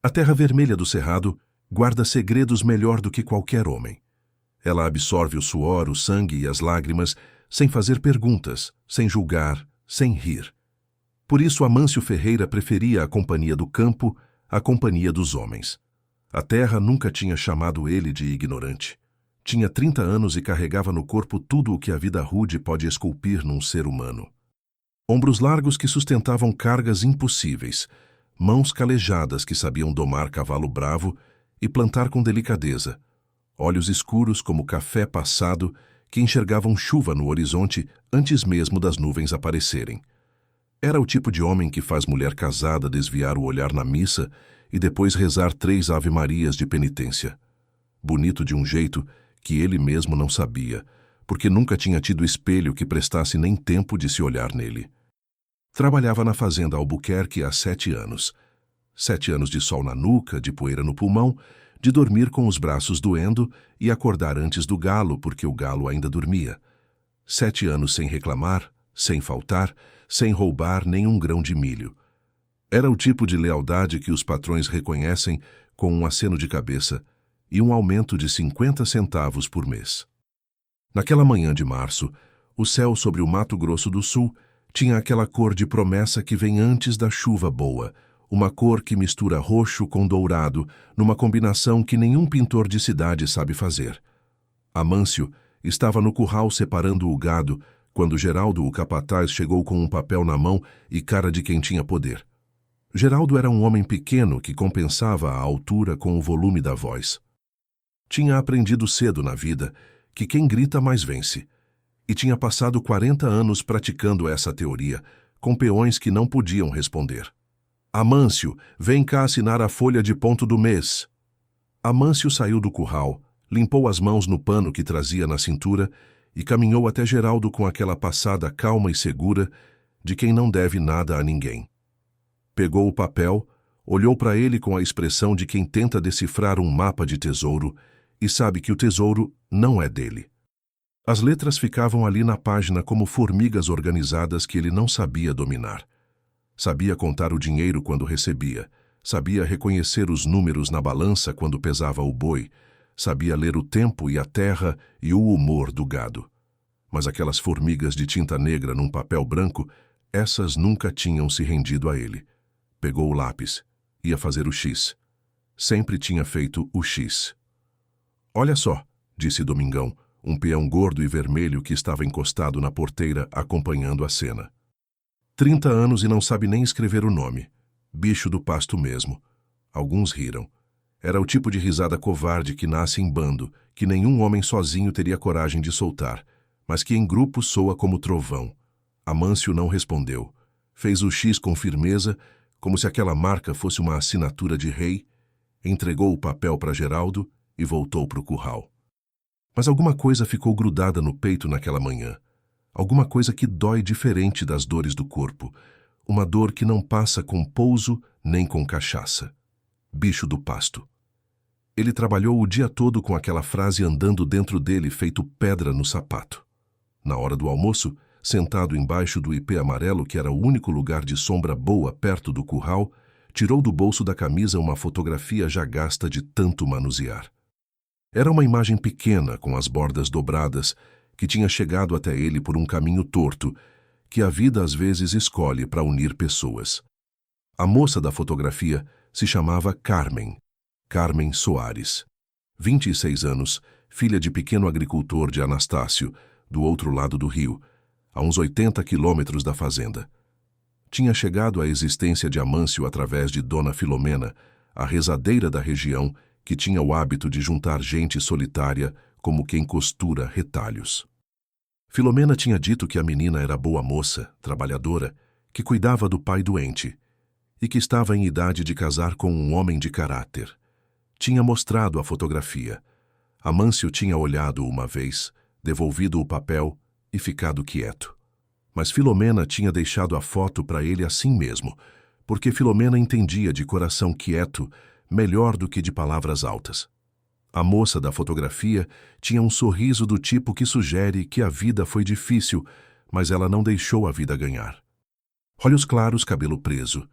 A terra vermelha do cerrado guarda segredos melhor do que qualquer homem. Ela absorve o suor, o sangue e as lágrimas, sem fazer perguntas, sem julgar, sem rir. Por isso Amâncio Ferreira preferia a companhia do campo à companhia dos homens. A terra nunca tinha chamado ele de ignorante. Tinha 30 anos e carregava no corpo tudo o que a vida rude pode esculpir num ser humano. Ombros largos que sustentavam cargas impossíveis, mãos calejadas que sabiam domar cavalo bravo e plantar com delicadeza, olhos escuros como café passado que enxergavam chuva no horizonte antes mesmo das nuvens aparecerem. Era o tipo de homem que faz mulher casada desviar o olhar na missa e depois rezar 3 ave-marias de penitência. Bonito de um jeito que ele mesmo não sabia, porque nunca tinha tido espelho que prestasse nem tempo de se olhar nele. Trabalhava na fazenda Albuquerque há 7 anos. 7 anos de sol na nuca, de poeira no pulmão, de dormir com os braços doendo e acordar antes do galo porque o galo ainda dormia. 7 anos sem reclamar, sem faltar, sem roubar nem um grão de milho. Era o tipo de lealdade que os patrões reconhecem com um aceno de cabeça e um aumento de 50 centavos por mês. Naquela manhã de março, o céu sobre o Mato Grosso do Sul tinha aquela cor de promessa que vem antes da chuva boa, uma cor que mistura roxo com dourado, numa combinação que nenhum pintor de cidade sabe fazer. Amâncio estava no curral separando o gado, quando Geraldo, o capataz, chegou com um papel na mão e cara de quem tinha poder. Geraldo era um homem pequeno que compensava a altura com o volume da voz. Tinha aprendido cedo na vida que quem grita mais vence, e tinha passado 40 anos praticando essa teoria, com peões que não podiam responder. Amâncio, vem cá assinar a folha de ponto do mês. Amâncio saiu do curral, limpou as mãos no pano que trazia na cintura e caminhou até Geraldo com aquela passada calma e segura de quem não deve nada a ninguém. Pegou o papel, olhou para ele com a expressão de quem tenta decifrar um mapa de tesouro e sabe que o tesouro não é dele. As letras ficavam ali na página como formigas organizadas que ele não sabia dominar. Sabia contar o dinheiro quando recebia, sabia reconhecer os números na balança quando pesava o boi, sabia ler o tempo e a terra e o humor do gado. Mas aquelas formigas de tinta negra num papel branco, essas nunca tinham se rendido a ele. Pegou o lápis, ia fazer o X. Sempre tinha feito o X. Olha só, disse Domingão, um peão gordo e vermelho que estava encostado na porteira acompanhando a cena. 30 anos e não sabe nem escrever o nome. Bicho do pasto mesmo. Alguns riram. Era o tipo de risada covarde que nasce em bando, que nenhum homem sozinho teria coragem de soltar, mas que em grupo soa como trovão. Amâncio não respondeu. Fez o X com firmeza, como se aquela marca fosse uma assinatura de rei, entregou o papel para Geraldo e voltou para o curral. Mas alguma coisa ficou grudada no peito naquela manhã. Alguma coisa que dói diferente das dores do corpo. Uma dor que não passa com pouso nem com cachaça. Bicho do pasto. Ele trabalhou o dia todo com aquela frase andando dentro dele feito pedra no sapato. Na hora do almoço, sentado embaixo do ipê amarelo, que era o único lugar de sombra boa perto do curral, tirou do bolso da camisa uma fotografia já gasta de tanto manusear. Era uma imagem pequena, com as bordas dobradas, que tinha chegado até ele por um caminho torto, que a vida às vezes escolhe para unir pessoas. A moça da fotografia se chamava Carmen Soares. 26 anos, filha de pequeno agricultor de Anastácio, do outro lado do rio, a uns 80 quilômetros da fazenda. Tinha chegado à existência de Amâncio através de Dona Filomena, a rezadeira da região, que tinha o hábito de juntar gente solitária como quem costura retalhos. Filomena tinha dito que a menina era boa moça, trabalhadora, que cuidava do pai doente e que estava em idade de casar com um homem de caráter. Tinha mostrado a fotografia. Amâncio tinha olhado uma vez, devolvido o papel e ficado quieto. Mas Filomena tinha deixado a foto para ele assim mesmo, porque Filomena entendia de coração quieto melhor do que de palavras altas. A moça da fotografia tinha um sorriso do tipo que sugere que a vida foi difícil, mas ela não deixou a vida ganhar. Olhos claros, cabelo preso.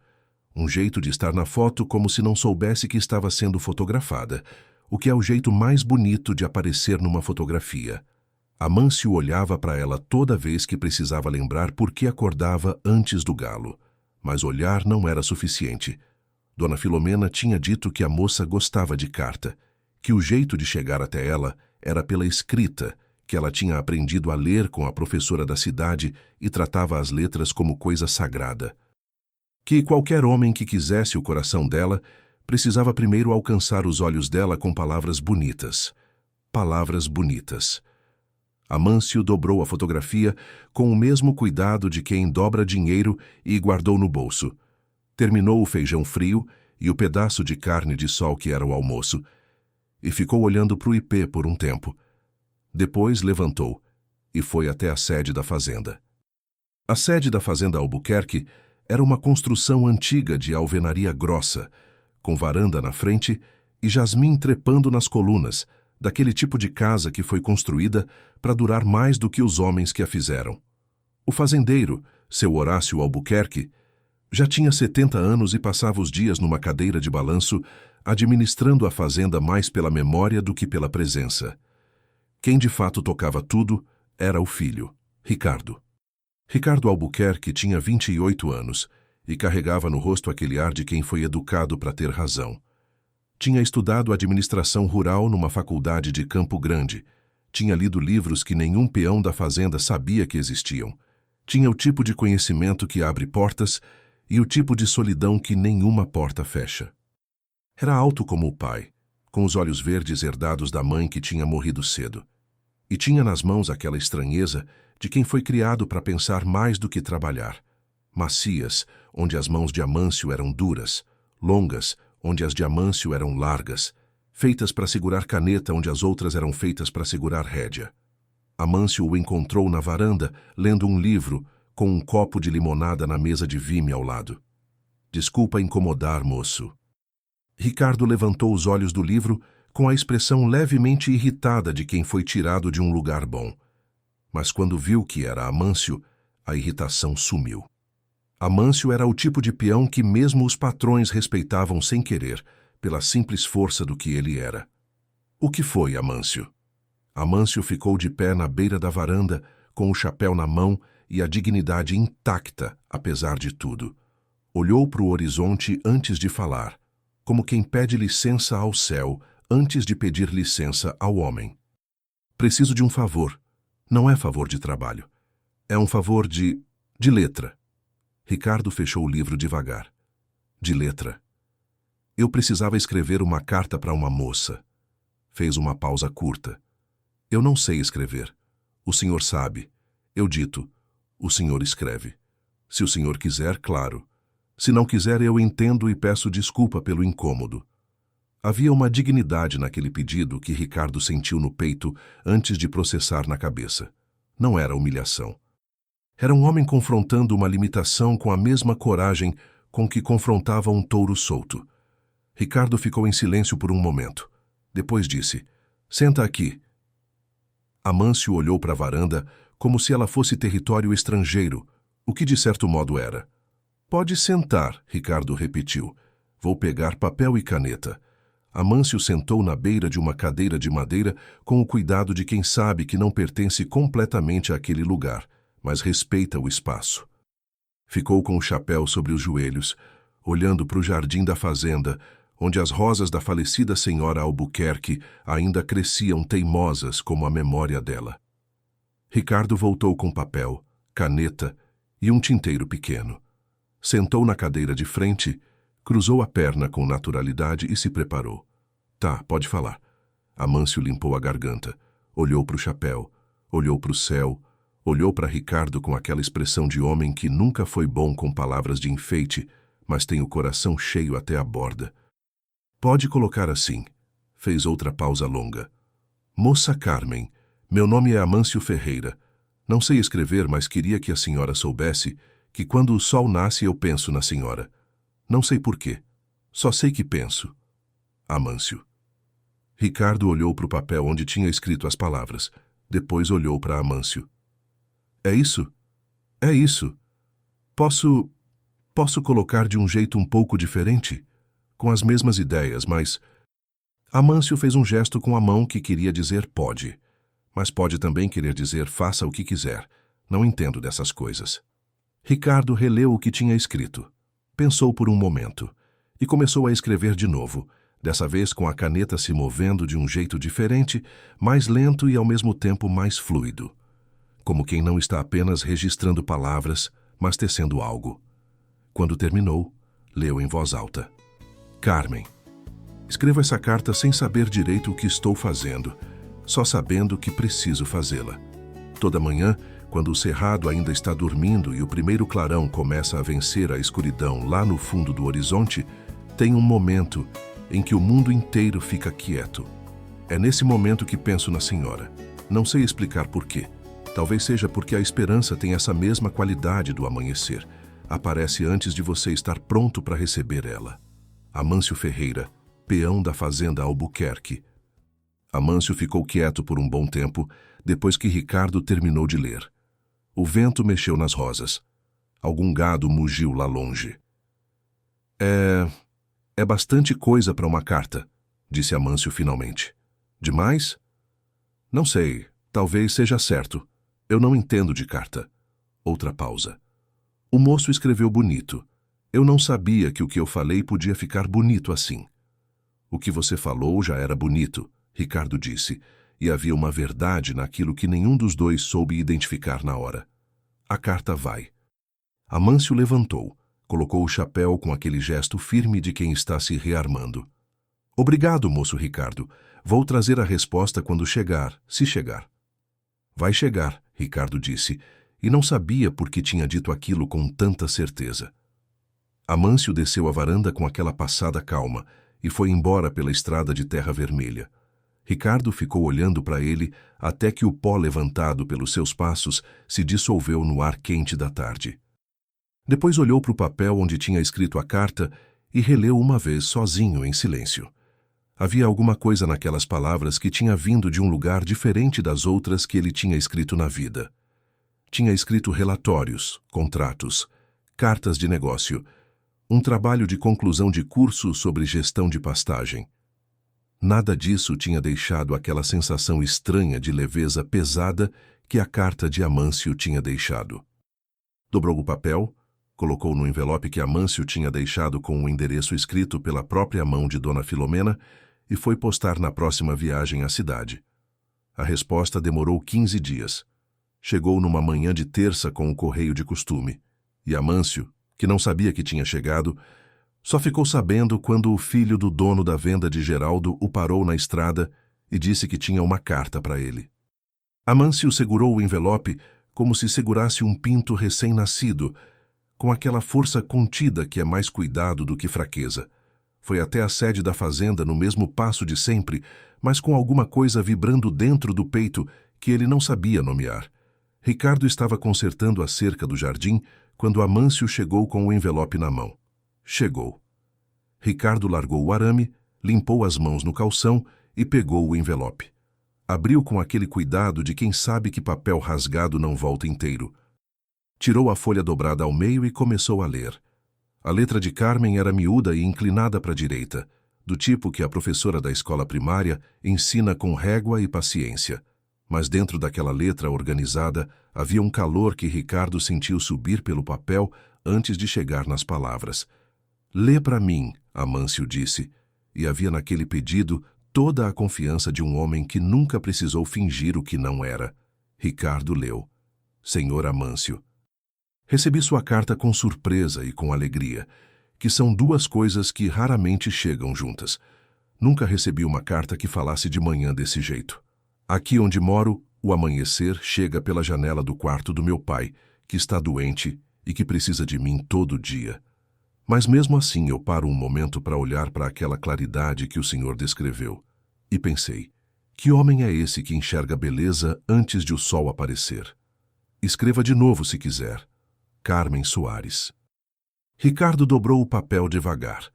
Um jeito de estar na foto como se não soubesse que estava sendo fotografada, o que é o jeito mais bonito de aparecer numa fotografia. Amâncio olhava para ela toda vez que precisava lembrar por que acordava antes do galo. Mas olhar não era suficiente. Dona Filomena tinha dito que a moça gostava de carta, que o jeito de chegar até ela era pela escrita, que ela tinha aprendido a ler com a professora da cidade e tratava as letras como coisa sagrada. Que qualquer homem que quisesse o coração dela precisava primeiro alcançar os olhos dela com palavras bonitas. Palavras bonitas. Amâncio dobrou a fotografia com o mesmo cuidado de quem dobra dinheiro e guardou no bolso. Terminou o feijão frio e o pedaço de carne de sol que era o almoço, e ficou olhando para o ipê por um tempo. Depois levantou e foi até a sede da fazenda. A sede da fazenda Albuquerque era uma construção antiga de alvenaria grossa, com varanda na frente e jasmim trepando nas colunas, daquele tipo de casa que foi construída para durar mais do que os homens que a fizeram. O fazendeiro, seu Horácio Albuquerque, já tinha 70 anos e passava os dias numa cadeira de balanço, administrando a fazenda mais pela memória do que pela presença. Quem de fato tocava tudo era o filho, Ricardo. Ricardo Albuquerque tinha 28 anos e carregava no rosto aquele ar de quem foi educado para ter razão. Tinha estudado administração rural numa faculdade de Campo Grande. Tinha lido livros que nenhum peão da fazenda sabia que existiam. Tinha o tipo de conhecimento que abre portas e o tipo de solidão que nenhuma porta fecha. Era alto como o pai, com os olhos verdes herdados da mãe que tinha morrido cedo. E tinha nas mãos aquela estranheza de quem foi criado para pensar mais do que trabalhar. Macias, onde as mãos de Amâncio eram duras, longas, onde as de Amâncio eram largas, feitas para segurar caneta onde as outras eram feitas para segurar rédea. Amâncio o encontrou na varanda, lendo um livro, com um copo de limonada na mesa de vime ao lado. Desculpa incomodar, moço. Ricardo levantou os olhos do livro com a expressão levemente irritada de quem foi tirado de um lugar bom. Mas quando viu que era Amâncio, a irritação sumiu. Amâncio era o tipo de peão que mesmo os patrões respeitavam sem querer, pela simples força do que ele era. O que foi, Amâncio? Amâncio ficou de pé na beira da varanda, com o chapéu na mão e a dignidade intacta, apesar de tudo. Olhou para o horizonte antes de falar, como quem pede licença ao céu antes de pedir licença ao homem. Preciso de um favor. Não é favor de trabalho. É um favor de letra. Ricardo fechou o livro devagar. De letra. Eu precisava escrever uma carta para uma moça. Fez uma pausa curta. Eu não sei escrever. O senhor sabe. Eu dito. O senhor escreve. Se o senhor quiser, claro. Se não quiser, eu entendo e peço desculpa pelo incômodo. Havia uma dignidade naquele pedido que Ricardo sentiu no peito antes de processar na cabeça. Não era humilhação. Era um homem confrontando uma limitação com a mesma coragem com que confrontava um touro solto. Ricardo ficou em silêncio por um momento. Depois disse, senta aqui. Amâncio olhou para a varanda como se ela fosse território estrangeiro, o que de certo modo era. Pode sentar, Ricardo repetiu. Vou pegar papel e caneta. Amâncio sentou na beira de uma cadeira de madeira com o cuidado de quem sabe que não pertence completamente àquele lugar, mas respeita o espaço. Ficou com o chapéu sobre os joelhos, olhando para o jardim da fazenda, onde as rosas da falecida senhora Albuquerque ainda cresciam teimosas como a memória dela. Ricardo voltou com papel, caneta e um tinteiro pequeno. Sentou na cadeira de frente, cruzou a perna com naturalidade e se preparou. Tá, pode falar. Amâncio limpou a garganta, olhou para o chapéu, olhou para o céu, olhou para Ricardo com aquela expressão de homem que nunca foi bom com palavras de enfeite, mas tem o coração cheio até a borda. Pode colocar assim. Fez outra pausa longa. Moça Carmen, meu nome é Amâncio Ferreira. Não sei escrever, mas queria que a senhora soubesse que quando o sol nasce eu penso na senhora. Não sei por quê. Só sei que penso. Amâncio. Ricardo olhou para o papel onde tinha escrito as palavras. Depois olhou para Amâncio. É isso? É isso. Posso Posso colocar de um jeito um pouco diferente? Com as mesmas ideias, mas... Amâncio fez um gesto com a mão que queria dizer pode. Mas pode também querer dizer faça o que quiser. Não entendo dessas coisas. Ricardo releu o que tinha escrito. Pensou por um momento. E começou a escrever de novo, dessa vez com a caneta se movendo de um jeito diferente, mais lento e ao mesmo tempo mais fluido. Como quem não está apenas registrando palavras, mas tecendo algo. Quando terminou, leu em voz alta. Carmen, escrevo essa carta sem saber direito o que estou fazendo, só sabendo que preciso fazê-la. Toda manhã, quando o cerrado ainda está dormindo e o primeiro clarão começa a vencer a escuridão lá no fundo do horizonte, tem um momento em que o mundo inteiro fica quieto. É nesse momento que penso na senhora. Não sei explicar por quê. Talvez seja porque a esperança tem essa mesma qualidade do amanhecer. Aparece antes de você estar pronto para receber ela. Amâncio Ferreira, peão da fazenda Albuquerque. Amâncio ficou quieto por um bom tempo, depois que Ricardo terminou de ler. O vento mexeu nas rosas. Algum gado mugiu lá longe. É bastante coisa para uma carta, disse Amâncio finalmente. Demais? Não sei, talvez seja certo. Eu não entendo de carta. Outra pausa. O moço escreveu bonito. Eu não sabia que o que eu falei podia ficar bonito assim. O que você falou já era bonito, Ricardo disse, e havia uma verdade naquilo que nenhum dos dois soube identificar na hora. A carta vai. Amâncio levantou, colocou o chapéu com aquele gesto firme de quem está se rearmando. Obrigado, moço Ricardo. Vou trazer a resposta quando chegar, se chegar. Vai chegar, Ricardo disse, e não sabia por que tinha dito aquilo com tanta certeza. Amâncio desceu a varanda com aquela passada calma e foi embora pela estrada de terra vermelha. Ricardo ficou olhando para ele até que o pó levantado pelos seus passos se dissolveu no ar quente da tarde. Depois olhou para o papel onde tinha escrito a carta e releu uma vez sozinho em silêncio. Havia alguma coisa naquelas palavras que tinha vindo de um lugar diferente das outras que ele tinha escrito na vida. Tinha escrito relatórios, contratos, cartas de negócio, um trabalho de conclusão de curso sobre gestão de pastagem. Nada disso tinha deixado aquela sensação estranha de leveza pesada que a carta de Amâncio tinha deixado. Dobrou o papel, colocou no envelope que Amâncio tinha deixado com o endereço escrito pela própria mão de Dona Filomena e foi postar na próxima viagem à cidade. A resposta demorou 15 dias. Chegou numa manhã de terça com o correio de costume, e Amâncio, que não sabia que tinha chegado, só ficou sabendo quando o filho do dono da venda de Geraldo o parou na estrada e disse que tinha uma carta para ele. Amâncio segurou o envelope como se segurasse um pinto recém-nascido, com aquela força contida que é mais cuidado do que fraqueza. Foi até a sede da fazenda no mesmo passo de sempre, mas com alguma coisa vibrando dentro do peito que ele não sabia nomear. Ricardo estava consertando a cerca do jardim quando Amâncio chegou com o envelope na mão. Chegou. Ricardo largou o arame, limpou as mãos no calção e pegou o envelope. Abriu com aquele cuidado de quem sabe que papel rasgado não volta inteiro. Tirou a folha dobrada ao meio e começou a ler. A letra de Carmen era miúda e inclinada para a direita, do tipo que a professora da escola primária ensina com régua e paciência. Mas dentro daquela letra organizada havia um calor que Ricardo sentiu subir pelo papel antes de chegar nas palavras. Lê para mim, Amâncio disse, e havia naquele pedido toda a confiança de um homem que nunca precisou fingir o que não era. Ricardo leu. Senhor Amâncio. Recebi sua carta com surpresa e com alegria, que são duas coisas que raramente chegam juntas. Nunca recebi uma carta que falasse de manhã desse jeito. Aqui onde moro, o amanhecer chega pela janela do quarto do meu pai, que está doente e que precisa de mim todo dia. Mas mesmo assim eu paro um momento para olhar para aquela claridade que o senhor descreveu. E pensei, que homem é esse que enxerga beleza antes de o sol aparecer? Escreva de novo se quiser. Carmen Soares. Ricardo dobrou o papel devagar.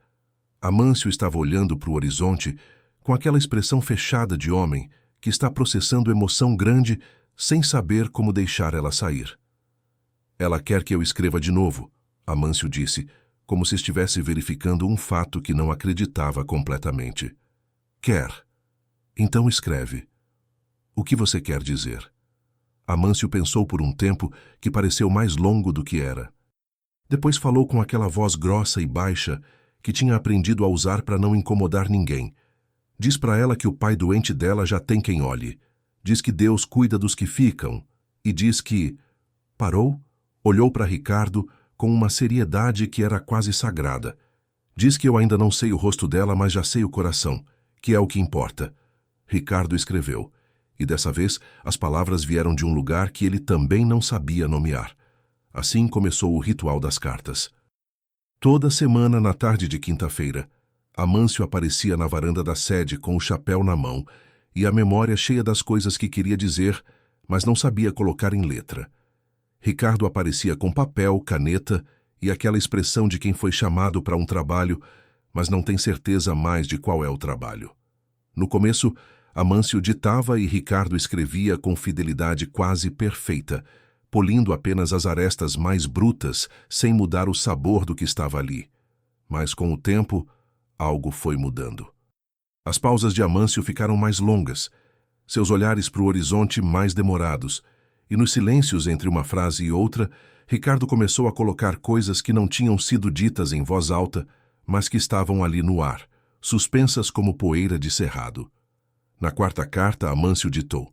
Amâncio estava olhando para o horizonte com aquela expressão fechada de homem que está processando emoção grande sem saber como deixar ela sair. Ela quer que eu escreva de novo, Amâncio disse, como se estivesse verificando um fato que não acreditava completamente. Quer. Então escreve. O que você quer dizer? Amâncio pensou por um tempo que pareceu mais longo do que era. Depois falou com aquela voz grossa e baixa que tinha aprendido a usar para não incomodar ninguém. Diz para ela que o pai doente dela já tem quem olhe. Diz que Deus cuida dos que ficam. E diz que... Parou, olhou para Ricardo com uma seriedade que era quase sagrada. Diz que eu ainda não sei o rosto dela, mas já sei o coração, que é o que importa. Ricardo escreveu, e dessa vez as palavras vieram de um lugar que ele também não sabia nomear. Assim começou o ritual das cartas. Toda semana, na tarde de quinta-feira, Amâncio aparecia na varanda da sede com o chapéu na mão e a memória cheia das coisas que queria dizer, mas não sabia colocar em letra. Ricardo aparecia com papel, caneta e aquela expressão de quem foi chamado para um trabalho, mas não tem certeza mais de qual é o trabalho. No começo, Amâncio ditava e Ricardo escrevia com fidelidade quase perfeita, polindo apenas as arestas mais brutas, sem mudar o sabor do que estava ali. Mas com o tempo, algo foi mudando. As pausas de Amâncio ficaram mais longas, seus olhares para o horizonte mais demorados, e nos silêncios entre uma frase e outra, Ricardo começou a colocar coisas que não tinham sido ditas em voz alta, mas que estavam ali no ar, suspensas como poeira de cerrado. Na quarta carta, Amâncio ditou: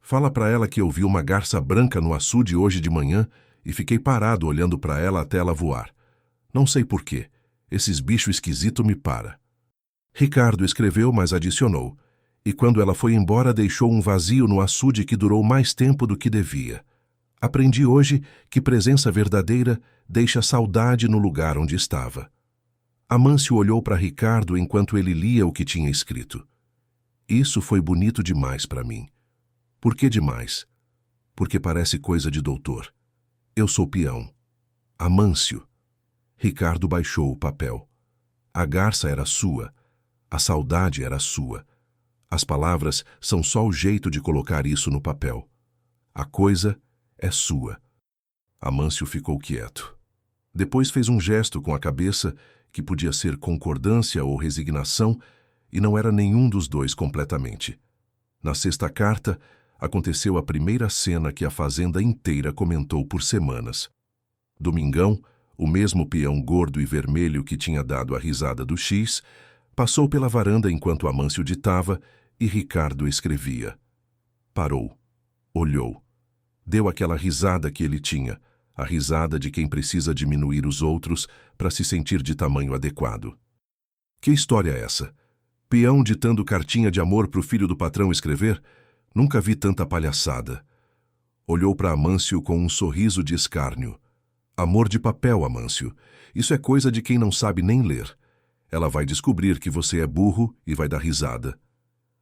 Fala para ela que eu vi uma garça branca no açude hoje de manhã e fiquei parado olhando para ela até ela voar. Não sei por quê. Esses bichos esquisitos me para. Ricardo escreveu, mas adicionou: E quando ela foi embora, deixou um vazio no açude que durou mais tempo do que devia. Aprendi hoje que presença verdadeira deixa saudade no lugar onde estava. Amâncio olhou para Ricardo enquanto ele lia o que tinha escrito. Isso foi bonito demais para mim. Por que demais? Porque parece coisa de doutor. Eu sou peão. Amâncio. Ricardo baixou o papel. A garça era sua. A saudade era sua. As palavras são só o jeito de colocar isso no papel. A coisa é sua. Amâncio ficou quieto. Depois fez um gesto com a cabeça que podia ser concordância ou resignação, e não era nenhum dos dois completamente. Na sexta carta, aconteceu a primeira cena que a fazenda inteira comentou por semanas. Domingão, o mesmo peão gordo e vermelho que tinha dado a risada do X, passou pela varanda enquanto Amâncio ditava e Ricardo escrevia. Parou, olhou, deu aquela risada que ele tinha, a risada de quem precisa diminuir os outros para se sentir de tamanho adequado. Que história é essa? Peão ditando cartinha de amor para o filho do patrão escrever? Nunca vi tanta palhaçada. Olhou para Amâncio com um sorriso de escárnio. Amor de papel, Amâncio. Isso é coisa de quem não sabe nem ler. Ela vai descobrir que você é burro e vai dar risada.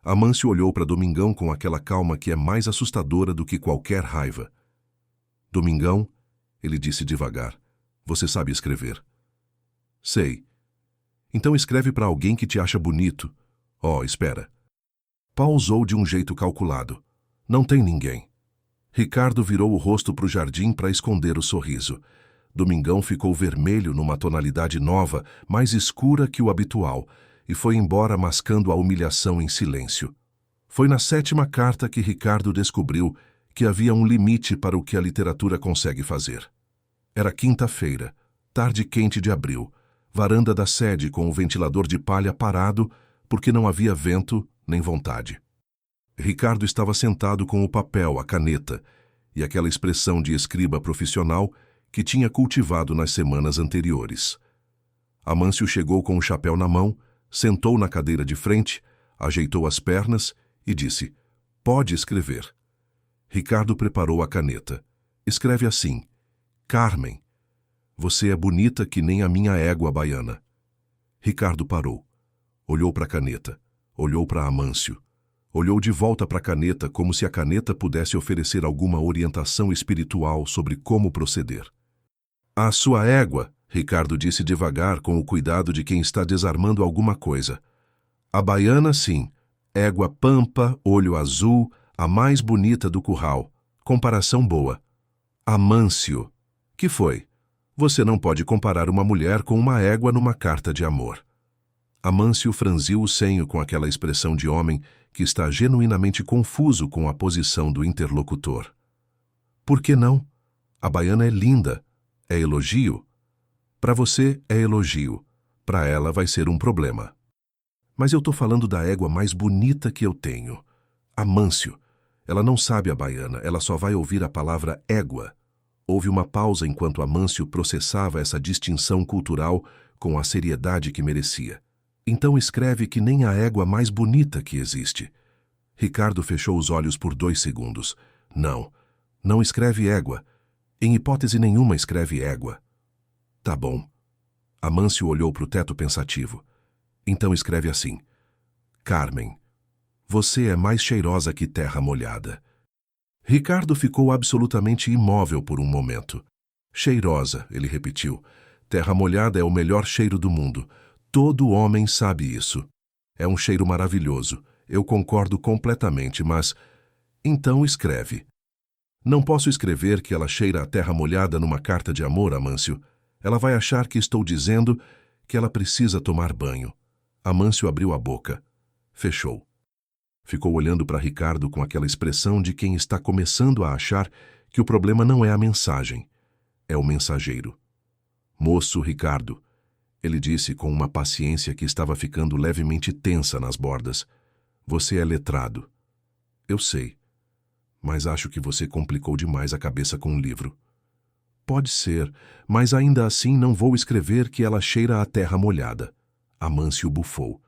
Amâncio olhou para Domingão com aquela calma que é mais assustadora do que qualquer raiva. Domingão, ele disse devagar, você sabe escrever. Sei. Então escreve para alguém que te acha bonito. Oh, espera. Pausou de um jeito calculado. Não tem ninguém. Ricardo virou o rosto para o jardim para esconder o sorriso. Domingão ficou vermelho numa tonalidade nova, mais escura que o habitual, e foi embora mascando a humilhação em silêncio. Foi na sétima carta que Ricardo descobriu que havia um limite para o que a literatura consegue fazer. Era quinta-feira, tarde quente de abril, varanda da sede com o ventilador de palha parado porque não havia vento nem vontade. Ricardo estava sentado com o papel, a caneta e aquela expressão de escriba profissional que tinha cultivado nas semanas anteriores. Amâncio chegou com o chapéu na mão, sentou na cadeira de frente, ajeitou as pernas e disse, pode escrever. Ricardo preparou a caneta. Escreve assim, Carmen, você é bonita que nem a minha égua baiana. Ricardo parou. Olhou para a caneta. Olhou para Amâncio. Olhou de volta para a caneta como se a caneta pudesse oferecer alguma orientação espiritual sobre como proceder. A sua égua, Ricardo disse devagar com o cuidado de quem está desarmando alguma coisa. A baiana, sim. Égua pampa, olho azul, a mais bonita do curral. Comparação boa. Amâncio. Que foi? Você não pode comparar uma mulher com uma égua numa carta de amor. Amâncio franziu o senho com aquela expressão de homem que está genuinamente confuso com a posição do interlocutor. Por que não? A baiana é linda. É elogio? Para você é elogio. Para ela vai ser um problema. Mas eu estou falando da égua mais bonita que eu tenho. Amâncio. Ela não sabe a baiana, ela só vai ouvir a palavra égua. Houve uma pausa enquanto Amâncio processava essa distinção cultural com a seriedade que merecia. Então escreve que nem a égua mais bonita que existe. Ricardo fechou os olhos por 2 segundos. Não escreve égua. Em hipótese nenhuma escreve égua. Tá bom. Amâncio olhou para o teto pensativo. Então escreve assim: Carmen, você é mais cheirosa que terra molhada. Ricardo ficou absolutamente imóvel por um momento. Cheirosa, ele repetiu. Terra molhada é o melhor cheiro do mundo. Todo homem sabe isso. É um cheiro maravilhoso. Eu concordo completamente, mas... Então escreve. Não posso escrever que ela cheira a terra molhada numa carta de amor, Amâncio. Ela vai achar que estou dizendo que ela precisa tomar banho. Amâncio abriu a boca. Fechou. Ficou olhando para Ricardo com aquela expressão de quem está começando a achar que o problema não é a mensagem, é o mensageiro. Moço Ricardo, ele disse com uma paciência que estava ficando levemente tensa nas bordas. Você é letrado. Eu sei, mas acho que você complicou demais a cabeça com o livro. Pode ser, mas ainda assim não vou escrever que ela cheira a terra molhada. Amâncio bufou.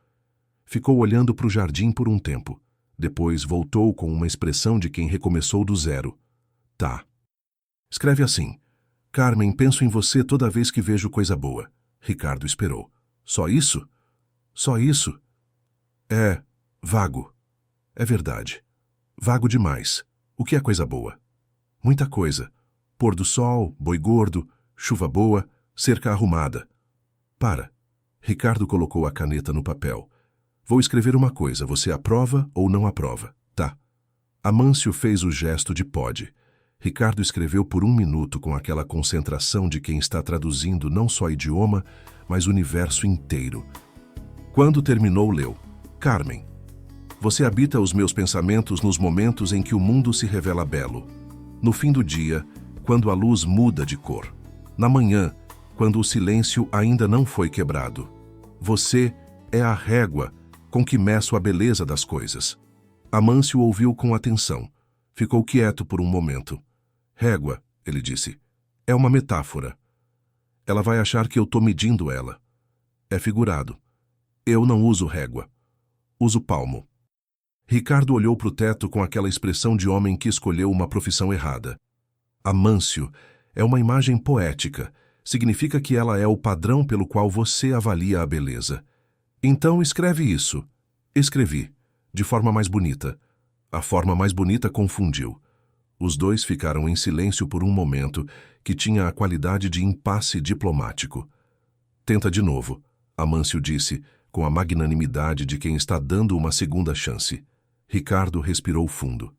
Ficou olhando para o jardim por um tempo. Depois voltou com uma expressão de quem recomeçou do zero. Tá. Escreve assim. Carmen, penso em você toda vez que vejo coisa boa. Ricardo esperou. Só isso? Só isso? É vago. É verdade. Vago demais. O que é coisa boa? Muita coisa. Pôr do sol, boi gordo, chuva boa, cerca arrumada. Para. Ricardo colocou a caneta no papel. Vou escrever uma coisa, você aprova ou não aprova? Tá. Amâncio fez o gesto de pode. Ricardo escreveu por 1 minuto com aquela concentração de quem está traduzindo não só idioma, mas o universo inteiro. Quando terminou, leu. Carmen, você habita os meus pensamentos nos momentos em que o mundo se revela belo. No fim do dia, quando a luz muda de cor. Na manhã, quando o silêncio ainda não foi quebrado. Você é a régua com que meço a beleza das coisas. Amâncio ouviu com atenção. Ficou quieto por um momento. Régua, ele disse, é uma metáfora. Ela vai achar que eu estou medindo ela. É figurado. Eu não uso régua. Uso palmo. Ricardo olhou para o teto com aquela expressão de homem que escolheu uma profissão errada. Amâncio é uma imagem poética. Significa que ela é o padrão pelo qual você avalia a beleza. Então escreve isso. Escrevi, de forma mais bonita. A forma mais bonita confundiu. Os dois ficaram em silêncio por um momento que tinha a qualidade de impasse diplomático. Tenta de novo, Amâncio disse, com a magnanimidade de quem está dando uma segunda chance. Ricardo respirou fundo.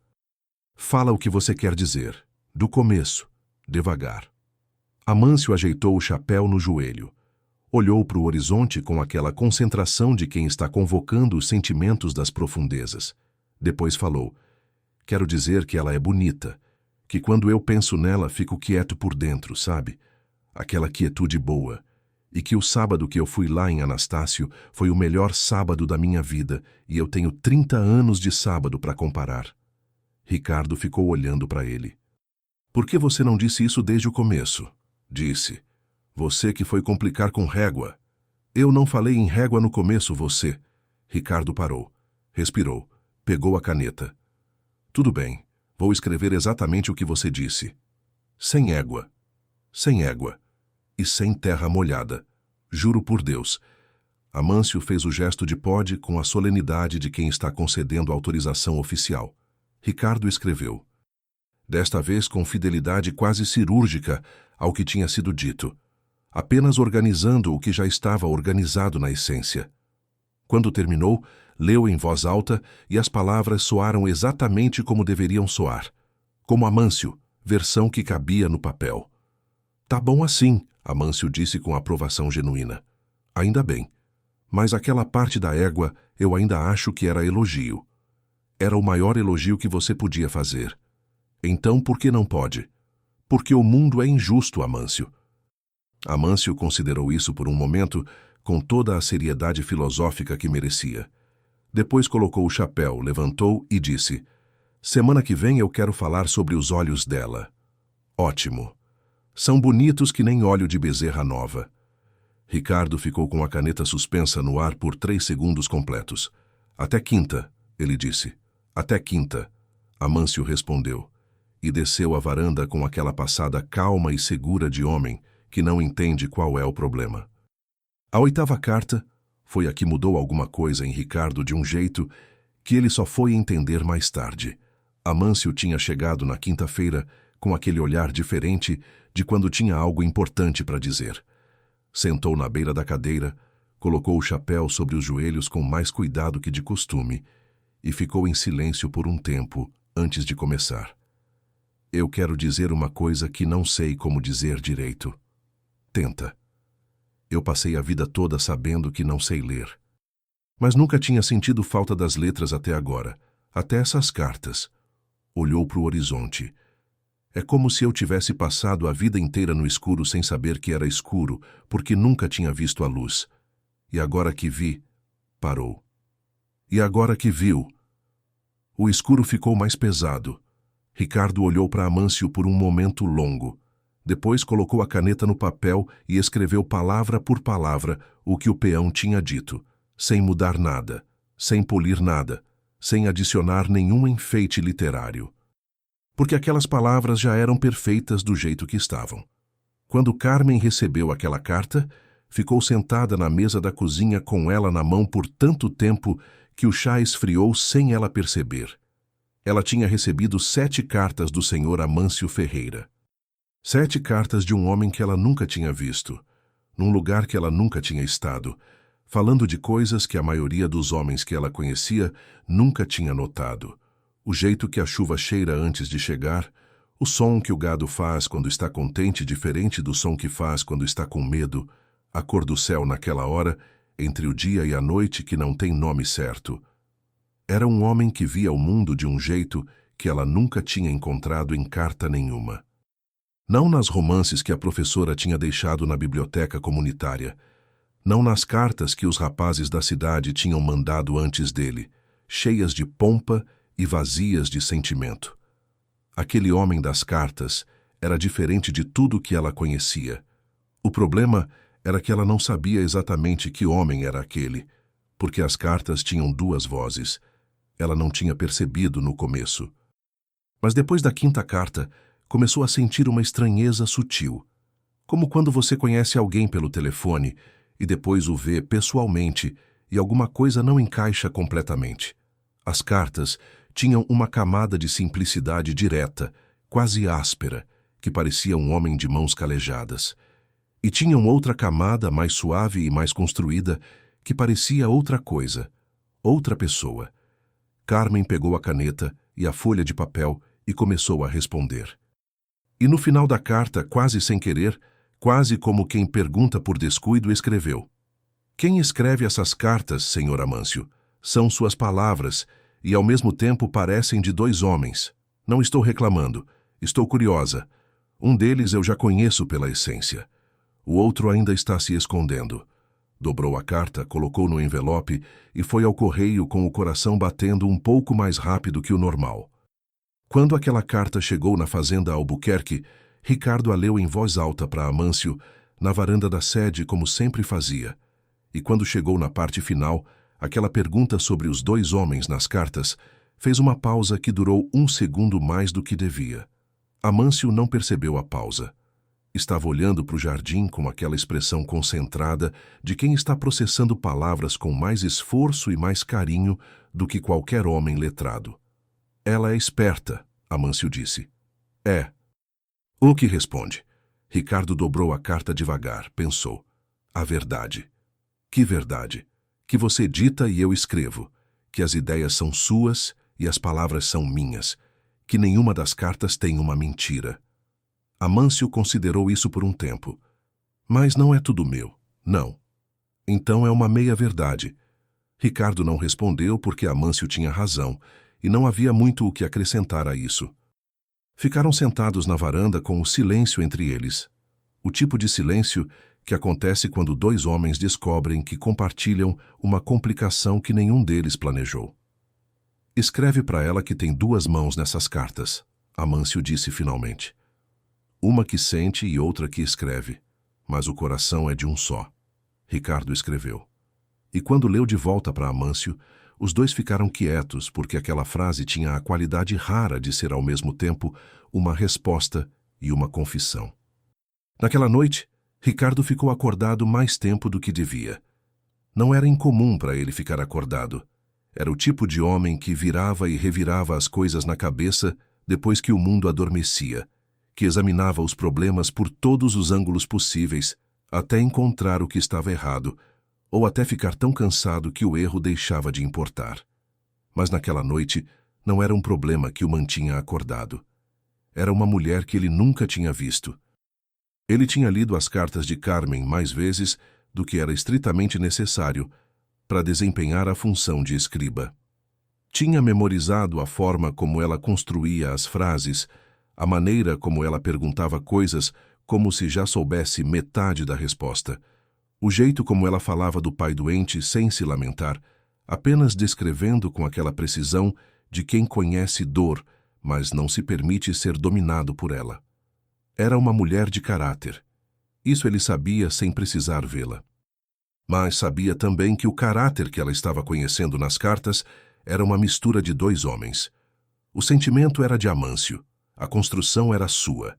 Fala o que você quer dizer. Do começo, devagar. Amâncio ajeitou o chapéu no joelho. Olhou para o horizonte com aquela concentração de quem está convocando os sentimentos das profundezas. Depois falou. Quero dizer que ela é bonita, que quando eu penso nela fico quieto por dentro, sabe? Aquela quietude boa. E que o sábado que eu fui lá em Anastácio foi o melhor sábado da minha vida e eu tenho 30 anos de sábado para comparar. Ricardo ficou olhando para ele. Por que você não disse isso desde o começo? Disse. Você que foi complicar com régua. Eu não falei em régua no começo, você. Ricardo parou. Respirou. Pegou a caneta. Tudo bem. Vou escrever exatamente o que você disse. Sem égua. Sem égua. E sem terra molhada. Juro por Deus. Amâncio fez o gesto de pode com a solenidade de quem está concedendo autorização oficial. Ricardo escreveu. Desta vez com fidelidade quase cirúrgica ao que tinha sido dito. Apenas organizando o que já estava organizado na essência. Quando terminou, leu em voz alta e as palavras soaram exatamente como deveriam soar. Como Amâncio, versão que cabia no papel. Tá bom assim, Amâncio disse com aprovação genuína. Ainda bem. Mas aquela parte da égua eu ainda acho que era elogio. Era o maior elogio que você podia fazer. Então por que não pode? Porque o mundo é injusto, Amâncio. Amâncio considerou isso por um momento com toda a seriedade filosófica que merecia. Depois colocou o chapéu, levantou e disse: Semana que vem eu quero falar sobre os olhos dela. Ótimo. São bonitos que nem óleo de bezerra nova. Ricardo ficou com a caneta suspensa no ar por 3 segundos completos. Até quinta, ele disse. Até quinta. Amâncio respondeu. E desceu a varanda com aquela passada calma e segura de homem que não entende qual é o problema. A 8ª carta foi a que mudou alguma coisa em Ricardo de um jeito que ele só foi entender mais tarde. Amâncio tinha chegado na quinta-feira com aquele olhar diferente de quando tinha algo importante para dizer. Sentou na beira da cadeira, colocou o chapéu sobre os joelhos com mais cuidado que de costume e ficou em silêncio por um tempo antes de começar. Eu quero dizer uma coisa que não sei como dizer direito. Tenta. Eu passei a vida toda sabendo que não sei ler. Mas nunca tinha sentido falta das letras até agora, até essas cartas. Olhou para o horizonte. É como se eu tivesse passado a vida inteira no escuro sem saber que era escuro, porque nunca tinha visto a luz. E agora que vi, parou. E agora que viu, o escuro ficou mais pesado. Ricardo olhou para Amâncio por um momento longo. Depois colocou a caneta no papel e escreveu palavra por palavra o que o peão tinha dito, sem mudar nada, sem polir nada, sem adicionar nenhum enfeite literário. Porque aquelas palavras já eram perfeitas do jeito que estavam. Quando Carmen recebeu aquela carta, ficou sentada na mesa da cozinha com ela na mão por tanto tempo que o chá esfriou sem ela perceber. Ela tinha recebido 7 cartas do senhor Amâncio Ferreira. 7 cartas de um homem que ela nunca tinha visto, num lugar que ela nunca tinha estado, falando de coisas que a maioria dos homens que ela conhecia nunca tinha notado. O jeito que a chuva cheira antes de chegar, o som que o gado faz quando está contente diferente do som que faz quando está com medo, a cor do céu naquela hora, entre o dia e a noite que não tem nome certo. Era um homem que via o mundo de um jeito que ela nunca tinha encontrado em carta nenhuma. Não nas romances que a professora tinha deixado na biblioteca comunitária, não nas cartas que os rapazes da cidade tinham mandado antes dele, cheias de pompa e vazias de sentimento. Aquele homem das cartas era diferente de tudo que ela conhecia. O problema era que ela não sabia exatamente que homem era aquele, porque as cartas tinham 2 vozes. Ela não tinha percebido no começo. Mas depois da 5ª carta, começou a sentir uma estranheza sutil, como quando você conhece alguém pelo telefone e depois o vê pessoalmente e alguma coisa não encaixa completamente. As cartas tinham uma camada de simplicidade direta, quase áspera, que parecia um homem de mãos calejadas. E tinham outra camada mais suave e mais construída, que parecia outra coisa, outra pessoa. Carmen pegou a caneta e a folha de papel e começou a responder. E no final da carta, quase sem querer, quase como quem pergunta por descuido, escreveu: Quem escreve essas cartas, senhor Amâncio? São suas palavras, e ao mesmo tempo parecem de 2 homens. Não estou reclamando, estou curiosa. Um deles eu já conheço pela essência. O outro ainda está se escondendo. Dobrou a carta, colocou no envelope e foi ao correio com o coração batendo um pouco mais rápido que o normal. Quando aquela carta chegou na fazenda Albuquerque, Ricardo a leu em voz alta para Amâncio, na varanda da sede, como sempre fazia. E quando chegou na parte final, aquela pergunta sobre os 2 homens nas cartas, fez uma pausa que durou 1 segundo mais do que devia. Amâncio não percebeu a pausa. Estava olhando para o jardim com aquela expressão concentrada de quem está processando palavras com mais esforço e mais carinho do que qualquer homem letrado. Ela é esperta, Amâncio disse. É. O que responde? Ricardo dobrou a carta devagar, pensou. A verdade. Que verdade? Que você dita e eu escrevo. Que as ideias são suas e as palavras são minhas. Que nenhuma das cartas tem uma mentira. Amâncio considerou isso por um tempo. Mas não é tudo meu, não. Então é uma meia-verdade. Ricardo não respondeu porque Amâncio tinha razão, e não havia muito o que acrescentar a isso. Ficaram sentados na varanda com o silêncio entre eles. O tipo de silêncio que acontece quando dois homens descobrem que compartilham uma complicação que nenhum deles planejou. Escreve para ela que tem duas mãos nessas cartas, Amâncio disse finalmente. Uma que sente e outra que escreve, mas o coração é de um só. Ricardo escreveu. E quando leu de volta para Amâncio, os dois ficaram quietos porque aquela frase tinha a qualidade rara de ser ao mesmo tempo uma resposta e uma confissão. Naquela noite, Ricardo ficou acordado mais tempo do que devia. Não era incomum para ele ficar acordado. Era o tipo de homem que virava e revirava as coisas na cabeça depois que o mundo adormecia, que examinava os problemas por todos os ângulos possíveis, até encontrar o que estava errado, ou até ficar tão cansado que o erro deixava de importar. Mas naquela noite não era um problema que o mantinha acordado. Era uma mulher que ele nunca tinha visto. Ele tinha lido as cartas de Carmen mais vezes do que era estritamente necessário para desempenhar a função de escriba. Tinha memorizado a forma como ela construía as frases, a maneira como ela perguntava coisas como se já soubesse metade da resposta, o jeito como ela falava do pai doente sem se lamentar, apenas descrevendo com aquela precisão de quem conhece dor, mas não se permite ser dominado por ela. Era uma mulher de caráter. Isso ele sabia sem precisar vê-la. Mas sabia também que o caráter que ela estava conhecendo nas cartas era uma mistura de dois homens. O sentimento era de Amâncio, a construção era sua,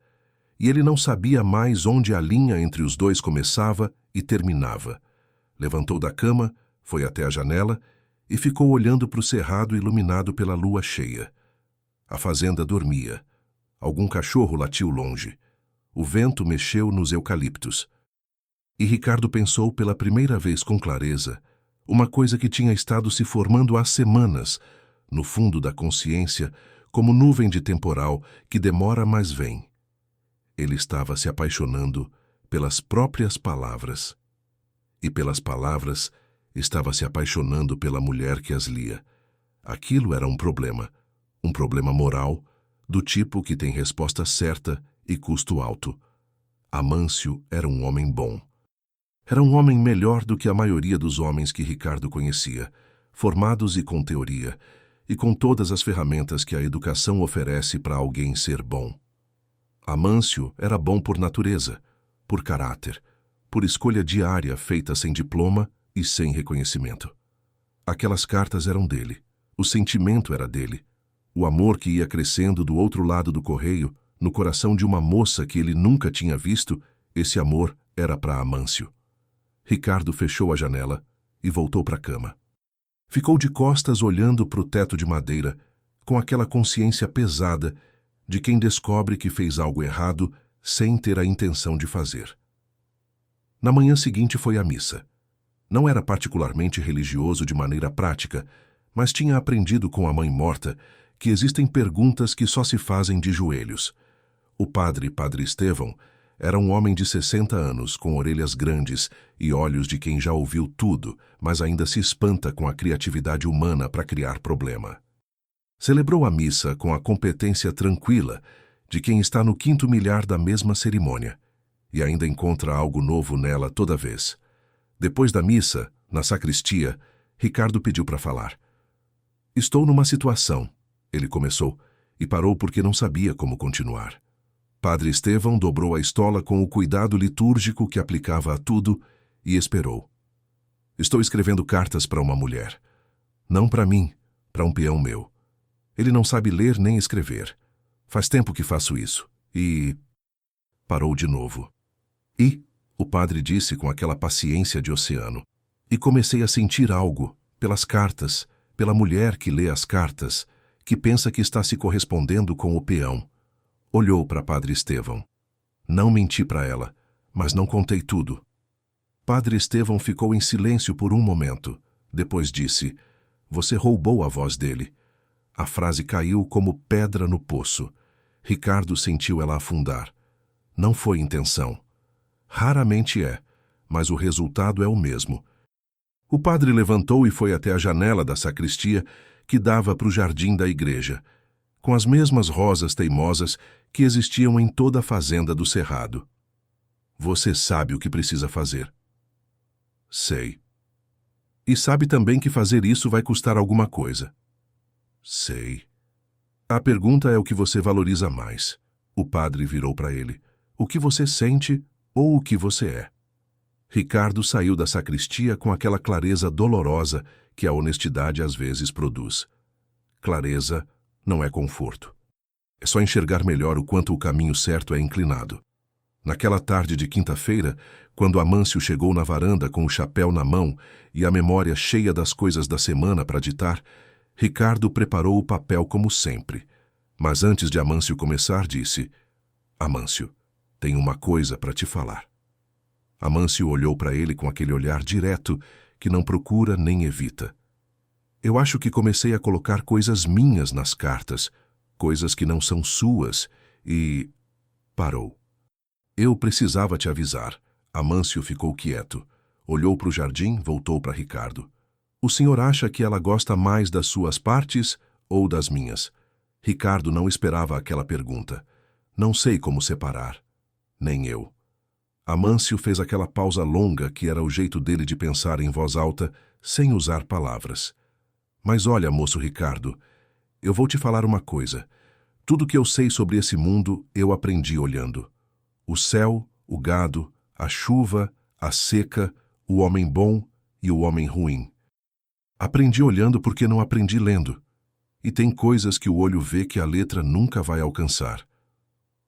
e ele não sabia mais onde a linha entre os dois começava e terminava. Levantou da cama, foi até a janela e ficou olhando para o cerrado iluminado pela lua cheia. A fazenda dormia. Algum cachorro latiu longe. O vento mexeu nos eucaliptos. E Ricardo pensou pela primeira vez com clareza uma coisa que tinha estado se formando há semanas, no fundo da consciência, como nuvem de temporal que demora mas vem. Ele estava se apaixonando pelas próprias palavras. E pelas palavras, estava se apaixonando pela mulher que as lia. Aquilo era um problema moral, do tipo que tem resposta certa e custo alto. Amâncio era um homem bom. Era um homem melhor do que a maioria dos homens que Ricardo conhecia, formados e com teoria, e com todas as ferramentas que a educação oferece para alguém ser bom. Amâncio era bom por natureza, por caráter, por escolha diária feita sem diploma e sem reconhecimento. Aquelas cartas eram dele, o sentimento era dele, o amor que ia crescendo do outro lado do correio, no coração de uma moça que ele nunca tinha visto, esse amor era para Amâncio. Ricardo fechou a janela e voltou para a cama. Ficou de costas olhando para o teto de madeira, com aquela consciência pesada de quem descobre que fez algo errado sem ter a intenção de fazer. Na manhã seguinte foi à missa. Não era particularmente religioso de maneira prática, mas tinha aprendido com a mãe morta que existem perguntas que só se fazem de joelhos. O Padre Estevão, era um homem de 60 anos, com orelhas grandes e olhos de quem já ouviu tudo, mas ainda se espanta com a criatividade humana para criar problema. Celebrou a missa com a competência tranquila de quem está no 5º milhar da mesma cerimônia, e ainda encontra algo novo nela toda vez. Depois da missa, na sacristia, Ricardo pediu para falar. "Estou numa situação", ele começou, e parou porque não sabia como continuar. Padre Estevão dobrou a estola com o cuidado litúrgico que aplicava a tudo e esperou. "Estou escrevendo cartas para uma mulher. Não para mim, para um peão meu. Ele não sabe ler nem escrever. Faz tempo que faço isso. E..." Parou de novo. "E?", o padre disse com aquela paciência de oceano. "E comecei a sentir algo, pelas cartas, pela mulher que lê as cartas, que pensa que está se correspondendo com o peão." Olhou para Padre Estevão. "Não menti para ela, mas não contei tudo." Padre Estevão ficou em silêncio por um momento. Depois disse: "Você roubou a voz dele." A frase caiu como pedra no poço. Ricardo sentiu ela afundar. Não foi intenção. Raramente é, mas o resultado é o mesmo. O padre levantou e foi até a janela da sacristia que dava para o jardim da igreja, com as mesmas rosas teimosas que existiam em toda a fazenda do Cerrado. Você sabe o que precisa fazer. Sei. E sabe também que fazer isso vai custar alguma coisa. Sei. A pergunta é o que você valoriza mais. O padre virou para ele. O que você sente ou o que você é? Ricardo saiu da sacristia com aquela clareza dolorosa que a honestidade às vezes produz. Clareza não é conforto. É só enxergar melhor o quanto o caminho certo é inclinado. Naquela tarde de quinta-feira, quando Amâncio chegou na varanda com o chapéu na mão e a memória cheia das coisas da semana para ditar, Ricardo preparou o papel como sempre. Mas antes de Amâncio começar, disse: Amâncio, tenho uma coisa para te falar. Amâncio olhou para ele com aquele olhar direto que não procura nem evita. Eu acho que comecei a colocar coisas minhas nas cartas, coisas que não são suas, e... Parou. Eu precisava te avisar. Amâncio ficou quieto. Olhou para o jardim, voltou para Ricardo. O senhor acha que ela gosta mais das suas partes ou das minhas? Ricardo não esperava aquela pergunta. Não sei como separar. Nem eu. Amâncio fez aquela pausa longa que era o jeito dele de pensar em voz alta, sem usar palavras. Mas olha, moço Ricardo, eu vou te falar uma coisa. Tudo que eu sei sobre esse mundo, eu aprendi olhando. O céu, o gado, a chuva, a seca, o homem bom e o homem ruim. Aprendi olhando porque não aprendi lendo. E tem coisas que o olho vê que a letra nunca vai alcançar.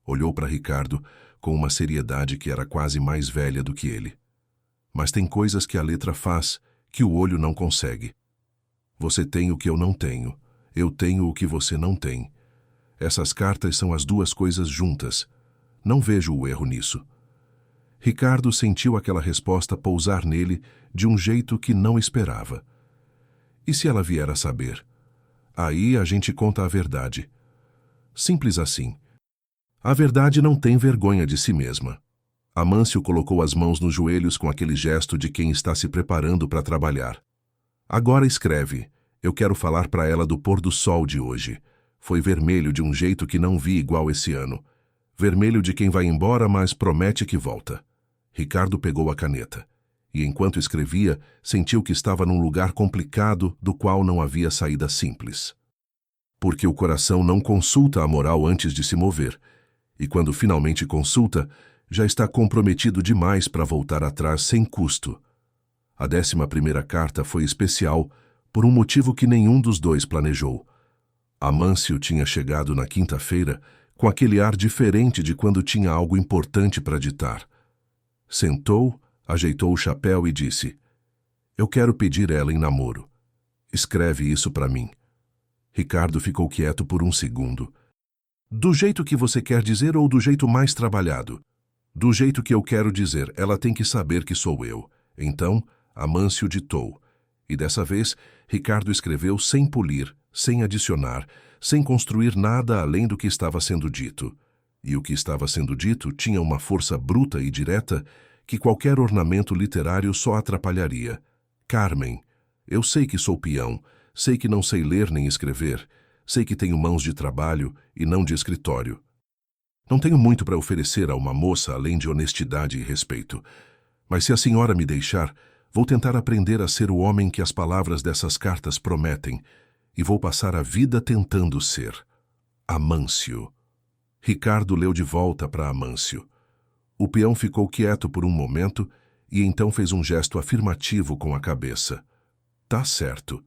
Olhou para Ricardo com uma seriedade que era quase mais velha do que ele. Mas tem coisas que a letra faz que o olho não consegue. Você tem o que eu não tenho. Eu tenho o que você não tem. Essas cartas são as duas coisas juntas. Não vejo o erro nisso. Ricardo sentiu aquela resposta pousar nele de um jeito que não esperava. E se ela vier a saber? Aí a gente conta a verdade. Simples assim. A verdade não tem vergonha de si mesma. Amâncio colocou as mãos nos joelhos com aquele gesto de quem está se preparando para trabalhar. Agora escreve. Eu quero falar para ela do pôr do sol de hoje. Foi vermelho de um jeito que não vi igual esse ano. Vermelho de quem vai embora, mas promete que volta. Ricardo pegou a caneta. E enquanto escrevia, sentiu que estava num lugar complicado do qual não havia saída simples. Porque o coração não consulta a moral antes de se mover. E quando finalmente consulta, já está comprometido demais para voltar atrás sem custo. A 11ª carta foi especial por um motivo que nenhum dos dois planejou. Amâncio tinha chegado na quinta-feira com aquele ar diferente de quando tinha algo importante para ditar. Sentou, ajeitou o chapéu e disse: Eu quero pedir ela em namoro. Escreve isso para mim. Ricardo ficou quieto por um segundo. Do jeito que você quer dizer ou do jeito mais trabalhado? Do jeito que eu quero dizer, ela tem que saber que sou eu. Então, Amâncio ditou. E dessa vez, Ricardo escreveu sem polir, sem adicionar, sem construir nada além do que estava sendo dito. E o que estava sendo dito tinha uma força bruta e direta que qualquer ornamento literário só atrapalharia. Carmen, eu sei que sou peão, sei que não sei ler nem escrever, sei que tenho mãos de trabalho e não de escritório. Não tenho muito para oferecer a uma moça além de honestidade e respeito. Mas se a senhora me deixar, vou tentar aprender a ser o homem que as palavras dessas cartas prometem, e vou passar a vida tentando ser. Amâncio. Ricardo leu de volta para Amâncio. O peão ficou quieto por um momento e então fez um gesto afirmativo com a cabeça. Tá certo.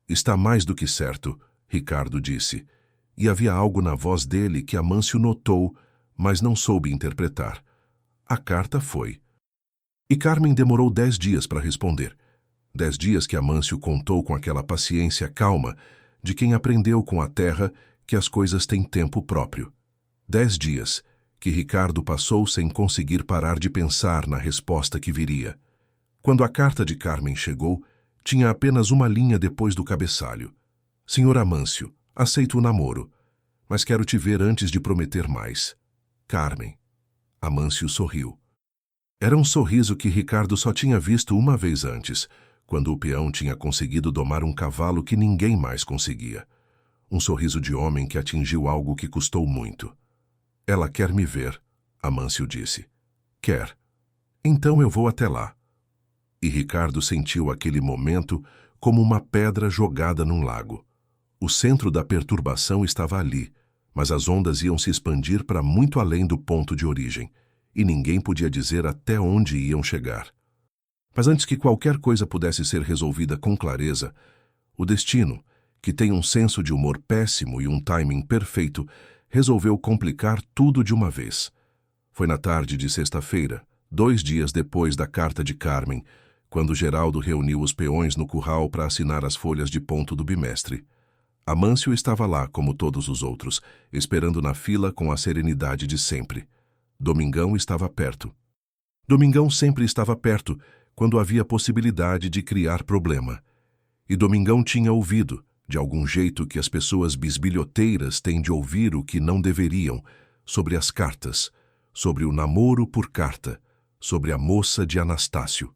Está mais do que certo, Ricardo disse, e havia algo na voz dele que Amâncio notou, mas não soube interpretar. A carta foi. E Carmen demorou 10 dias para responder. 10 dias que Amâncio contou com aquela paciência calma de quem aprendeu com a terra que as coisas têm tempo próprio. 10 dias que Ricardo passou sem conseguir parar de pensar na resposta que viria. Quando a carta de Carmen chegou, tinha apenas uma linha depois do cabeçalho. Senhor Amâncio, aceito o namoro, mas quero te ver antes de prometer mais. Carmen. Amâncio sorriu. Era um sorriso que Ricardo só tinha visto uma vez antes, quando o peão tinha conseguido domar um cavalo que ninguém mais conseguia. Um sorriso de homem que atingiu algo que custou muito. Ela quer me ver, Amâncio disse. Quer. Então eu vou até lá. E Ricardo sentiu aquele momento como uma pedra jogada num lago. O centro da perturbação estava ali, mas as ondas iam se expandir para muito além do ponto de origem, e ninguém podia dizer até onde iam chegar. Mas antes que qualquer coisa pudesse ser resolvida com clareza, o destino, que tem um senso de humor péssimo e um timing perfeito, resolveu complicar tudo de uma vez. Foi na tarde de sexta-feira, 2 dias depois da carta de Carmen, quando Geraldo reuniu os peões no curral para assinar as folhas de ponto do bimestre. Amâncio estava lá, como todos os outros, esperando na fila com a serenidade de sempre. Domingão estava perto. Domingão sempre estava perto, quando havia possibilidade de criar problema. E Domingão tinha ouvido, de algum jeito que as pessoas bisbilhoteiras têm de ouvir o que não deveriam, sobre as cartas, sobre o namoro por carta, sobre a moça de Anastácio.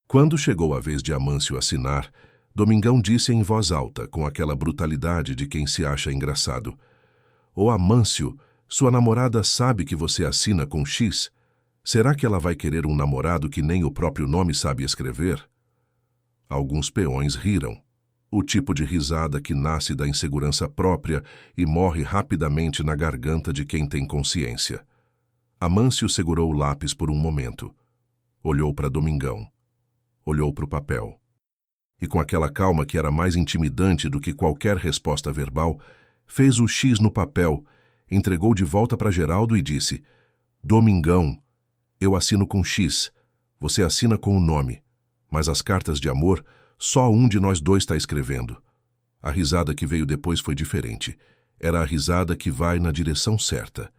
Quando chegou a vez de Amâncio assinar, Domingão disse em voz alta, com aquela brutalidade de quem se acha engraçado: Ô Amâncio, sua namorada sabe que você assina com X? Será que ela vai querer um namorado que nem o próprio nome sabe escrever? Alguns peões riram. O tipo de risada que nasce da insegurança própria e morre rapidamente na garganta de quem tem consciência. Amâncio segurou o lápis por um momento. Olhou para Domingão. Olhou para o papel. E com aquela calma que era mais intimidante do que qualquer resposta verbal, fez o X no papel, entregou de volta para Geraldo e disse: Domingão, eu assino com X, você assina com o nome, mas as cartas de amor, só um de nós dois está escrevendo. A risada que veio depois foi diferente. Era a risada que vai na direção certa.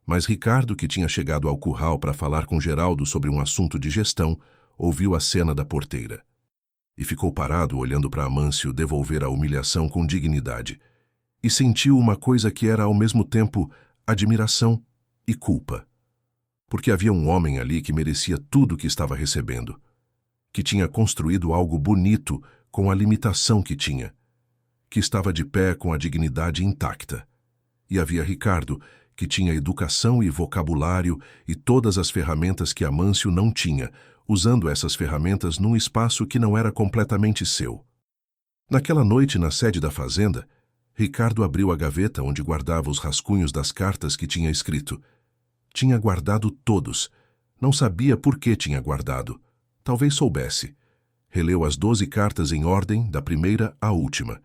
Mas Ricardo, que tinha chegado ao curral para falar com Geraldo sobre um assunto de gestão, ouviu a cena da porteira. E ficou parado olhando para Amâncio devolver a humilhação com dignidade. E sentiu uma coisa que era ao mesmo tempo admiração e culpa. Porque havia um homem ali que merecia tudo o que estava recebendo. Que tinha construído algo bonito com a limitação que tinha. Que estava de pé com a dignidade intacta. E havia Ricardo, que tinha educação e vocabulário e todas as ferramentas que Amâncio não tinha, usando essas ferramentas num espaço que não era completamente seu. Naquela noite, na sede da fazenda, Ricardo abriu a gaveta onde guardava os rascunhos das cartas que tinha escrito. Tinha guardado todos. Não sabia por que tinha guardado. Talvez soubesse. Releu as 12 cartas em ordem, da primeira à última.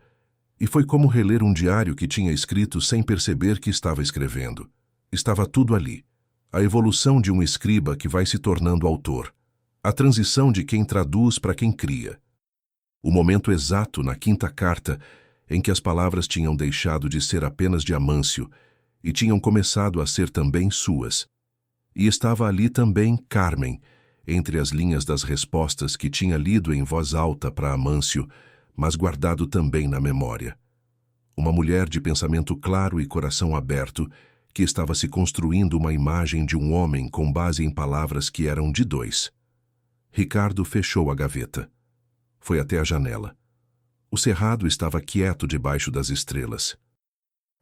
E foi como reler um diário que tinha escrito sem perceber que estava escrevendo. Estava tudo ali. A evolução de um escriba que vai se tornando autor. A transição de quem traduz para quem cria. O momento exato na 5ª carta em que as palavras tinham deixado de ser apenas de Amâncio e tinham começado a ser também suas. E estava ali também Carmen, entre as linhas das respostas que tinha lido em voz alta para Amâncio, mas guardado também na memória. Uma mulher de pensamento claro e coração aberto, que estava se construindo uma imagem de um homem com base em palavras que eram de dois. Ricardo fechou a gaveta. Foi até a janela. O cerrado estava quieto debaixo das estrelas.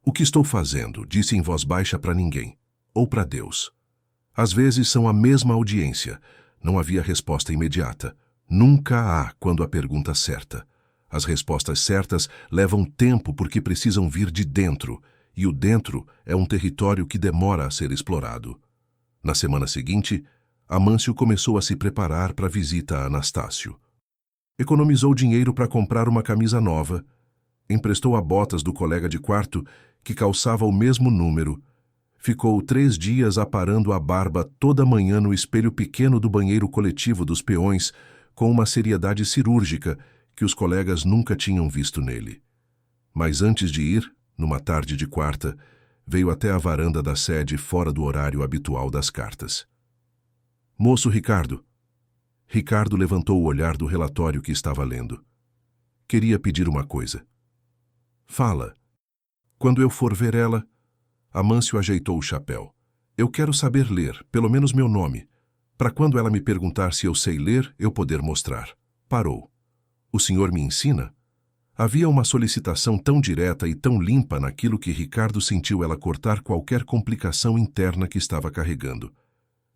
O que estou fazendo? Disse em voz baixa para ninguém, ou para Deus. Às vezes são a mesma audiência. Não havia resposta imediata. Nunca há quando a pergunta certa. As respostas certas levam tempo porque precisam vir de dentro, e o dentro é um território que demora a ser explorado. Na semana seguinte, Amâncio começou a se preparar para a visita a Anastácio. Economizou dinheiro para comprar uma camisa nova, emprestou a botas do colega de quarto, que calçava o mesmo número, ficou 3 dias aparando a barba toda manhã no espelho pequeno do banheiro coletivo dos peões, com uma seriedade cirúrgica que os colegas nunca tinham visto nele. Mas antes de ir, numa tarde de quarta, veio até a varanda da sede fora do horário habitual das cartas. Moço Ricardo. Ricardo levantou o olhar do relatório que estava lendo. Queria pedir uma coisa. Fala. Quando eu for ver ela... Amâncio ajeitou o chapéu. Eu quero saber ler, pelo menos meu nome. para quando ela me perguntar se eu sei ler, eu poder mostrar. Parou. O senhor me ensina? Havia uma solicitação tão direta e tão limpa naquilo que Ricardo sentiu ela cortar qualquer complicação interna que estava carregando.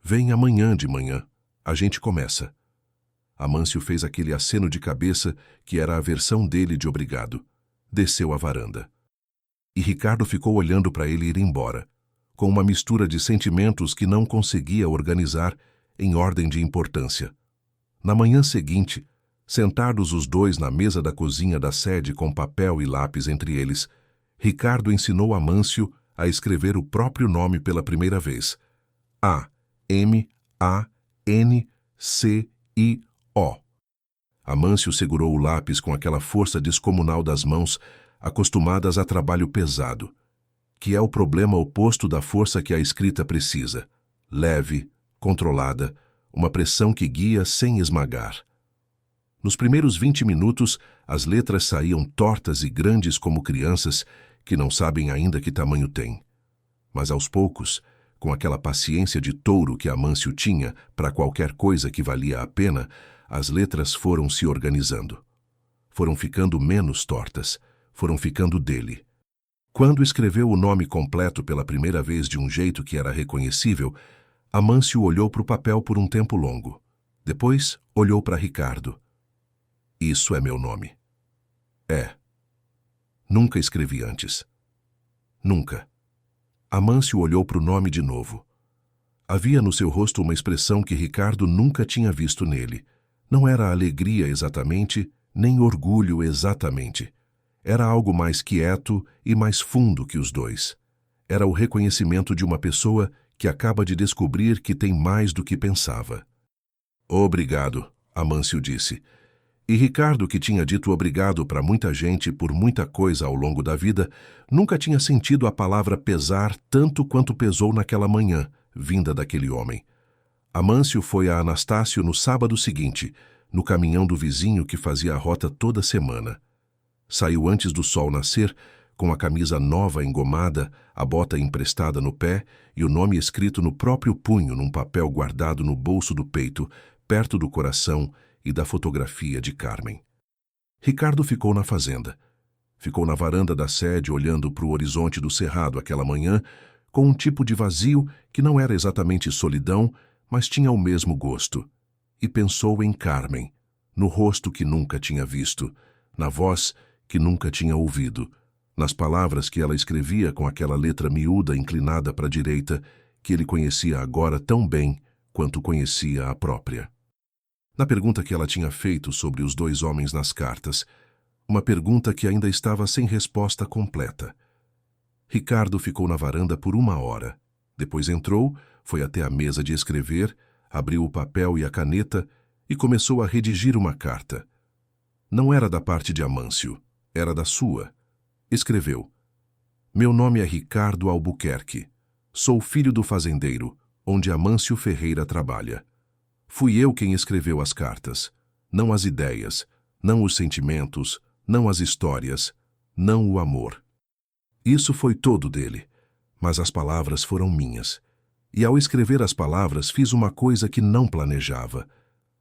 Vem amanhã de manhã. A gente começa. Amâncio fez aquele aceno de cabeça que era a versão dele de obrigado. Desceu a varanda. E Ricardo ficou olhando para ele ir embora, com uma mistura de sentimentos que não conseguia organizar em ordem de importância. Na manhã seguinte, sentados os dois na mesa da cozinha da sede com papel e lápis entre eles, Ricardo ensinou Amâncio a escrever o próprio nome pela primeira vez. A-M-A-N-C-I-O. Amâncio segurou o lápis com aquela força descomunal das mãos, acostumadas a trabalho pesado, que é o problema oposto da força que a escrita precisa. Leve, controlada, uma pressão que guia sem esmagar. Nos primeiros 20 minutos, as letras saíam tortas e grandes como crianças que não sabem ainda que tamanho têm. Mas aos poucos, com aquela paciência de touro que Amâncio tinha para qualquer coisa que valia a pena, as letras foram se organizando. Foram ficando menos tortas, foram ficando dele. Quando escreveu o nome completo pela primeira vez de um jeito que era reconhecível, Amâncio olhou para o papel por um tempo longo. Depois, olhou para Ricardo. Isso é meu nome. É. Nunca escrevi antes. Nunca. Amâncio olhou para o nome de novo. Havia no seu rosto uma expressão que Ricardo nunca tinha visto nele. Não era alegria exatamente, nem orgulho exatamente. Era algo mais quieto e mais fundo que os dois. Era o reconhecimento de uma pessoa que acaba de descobrir que tem mais do que pensava. Obrigado, Amâncio disse. E Ricardo, que tinha dito obrigado para muita gente por muita coisa ao longo da vida, nunca tinha sentido a palavra pesar tanto quanto pesou naquela manhã, vinda daquele homem. Amâncio foi a Anastácio no sábado seguinte, no caminhão do vizinho que fazia a rota toda semana. Saiu antes do sol nascer, com a camisa nova engomada, a bota emprestada no pé e o nome escrito no próprio punho num papel guardado no bolso do peito, perto do coração e da fotografia de Carmen. Ricardo ficou na fazenda. Ficou na varanda da sede olhando para o horizonte do cerrado aquela manhã, com um tipo de vazio que não era exatamente solidão, mas tinha o mesmo gosto. E pensou em Carmen, no rosto que nunca tinha visto, na voz que nunca tinha ouvido, nas palavras que ela escrevia com aquela letra miúda inclinada para a direita, que ele conhecia agora tão bem quanto conhecia a própria. Na pergunta que ela tinha feito sobre os dois homens nas cartas, uma pergunta que ainda estava sem resposta completa. Ricardo ficou na varanda por 1 hora. Depois entrou, foi até a mesa de escrever, abriu o papel e a caneta e começou a redigir uma carta. Não era da parte de Amâncio, era da sua. Escreveu: Meu nome é Ricardo Albuquerque. Sou filho do fazendeiro, onde Amâncio Ferreira trabalha. Fui eu quem escreveu as cartas, não as ideias, não os sentimentos, não as histórias, não o amor. Isso foi todo dele, mas as palavras foram minhas. E ao escrever as palavras fiz uma coisa que não planejava.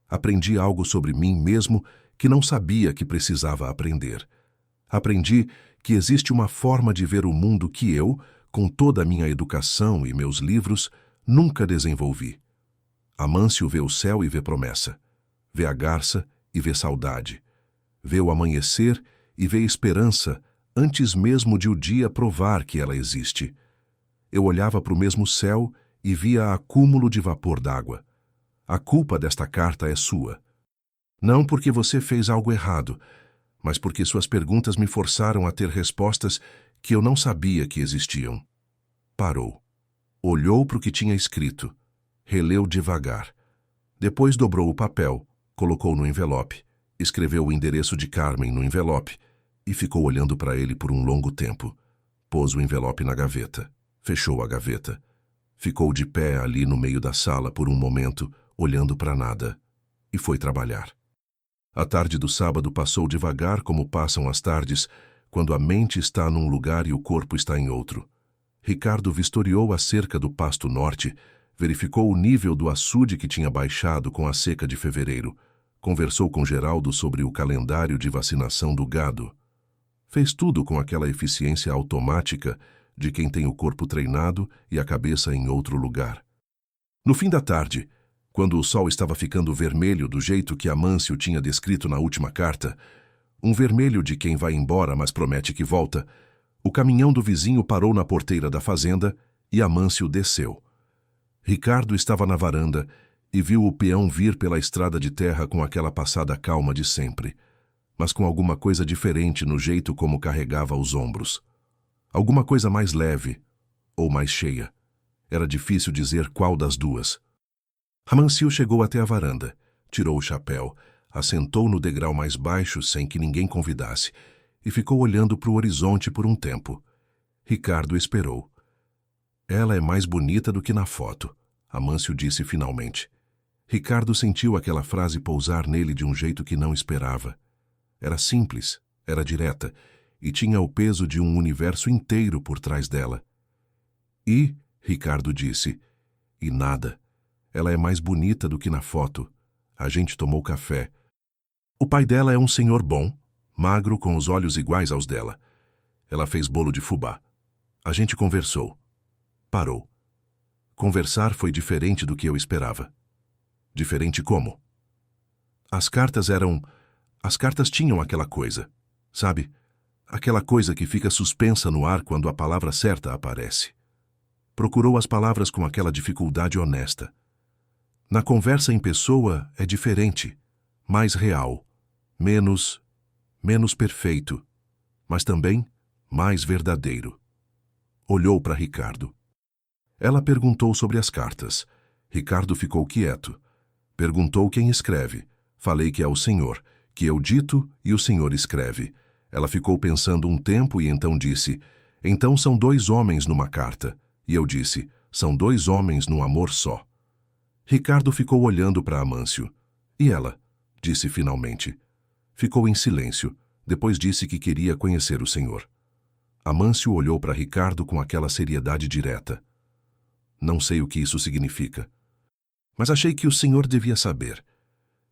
Aprendi algo sobre mim mesmo que não sabia que precisava aprender. Aprendi que existe uma forma de ver o mundo que eu, com toda a minha educação e meus livros, nunca desenvolvi. Amâncio vê o céu e vê promessa. Vê a garça e vê saudade. Vê o amanhecer e vê esperança antes mesmo de o dia provar que ela existe. Eu olhava para o mesmo céu e via acúmulo de vapor d'água. A culpa desta carta é sua. Não porque você fez algo errado, mas porque suas perguntas me forçaram a ter respostas que eu não sabia que existiam. Parou. Olhou para o que tinha escrito. Releu devagar. Depois dobrou o papel, colocou no envelope, escreveu o endereço de Carmen no envelope e ficou olhando para ele por um longo tempo. Pôs o envelope na gaveta, fechou a gaveta. Ficou de pé ali no meio da sala por um momento, olhando para nada, e foi trabalhar. A tarde do sábado passou devagar como passam as tardes, quando a mente está num lugar e o corpo está em outro. Ricardo vistoriou a cerca do Pasto Norte, Verificou o nível do açude que tinha baixado com a seca de fevereiro. Conversou com Geraldo sobre o calendário de vacinação do gado. Fez tudo com aquela eficiência automática de quem tem o corpo treinado e a cabeça em outro lugar. No fim da tarde, quando o sol estava ficando vermelho do jeito que Amâncio tinha descrito na última carta, um vermelho de quem vai embora mas promete que volta, o caminhão do vizinho parou na porteira da fazenda e Amâncio desceu. Ricardo estava na varanda e viu o peão vir pela estrada de terra com aquela passada calma de sempre, mas com alguma coisa diferente no jeito como carregava os ombros. Alguma coisa mais leve ou mais cheia. Era difícil dizer qual das duas. Amâncio chegou até a varanda, tirou o chapéu, assentou no degrau mais baixo sem que ninguém convidasse e ficou olhando para o horizonte por um tempo. Ricardo esperou. Ela é mais bonita do que na foto, Amâncio disse finalmente. Ricardo sentiu aquela frase pousar nele de um jeito que não esperava. Era simples, era direta, e tinha o peso de um universo inteiro por trás dela. E, Ricardo disse, e nada. Ela é mais bonita do que na foto. A gente tomou café. O pai dela é um senhor bom, magro com os olhos iguais aos dela. Ela fez bolo de fubá. A gente conversou. Parou. Conversar foi diferente do que eu esperava. Diferente como? As cartas tinham aquela coisa, sabe? Aquela coisa que fica suspensa no ar quando a palavra certa aparece. Procurou as palavras com aquela dificuldade honesta. Na conversa em pessoa é diferente, mais real, menos perfeito, mas também mais verdadeiro. Olhou para Ricardo. Ela perguntou sobre as cartas. Ricardo ficou quieto. Perguntou quem escreve. Falei que é o senhor, que eu dito e o senhor escreve. Ela ficou pensando um tempo e então disse, então são 2 homens numa carta. E eu disse, são 2 homens num amor só. Ricardo ficou olhando para Amâncio. E ela? Disse finalmente. Ficou em silêncio. Depois disse que queria conhecer o senhor. Amâncio olhou para Ricardo com aquela seriedade direta. Não sei o que isso significa. Mas achei que o senhor devia saber.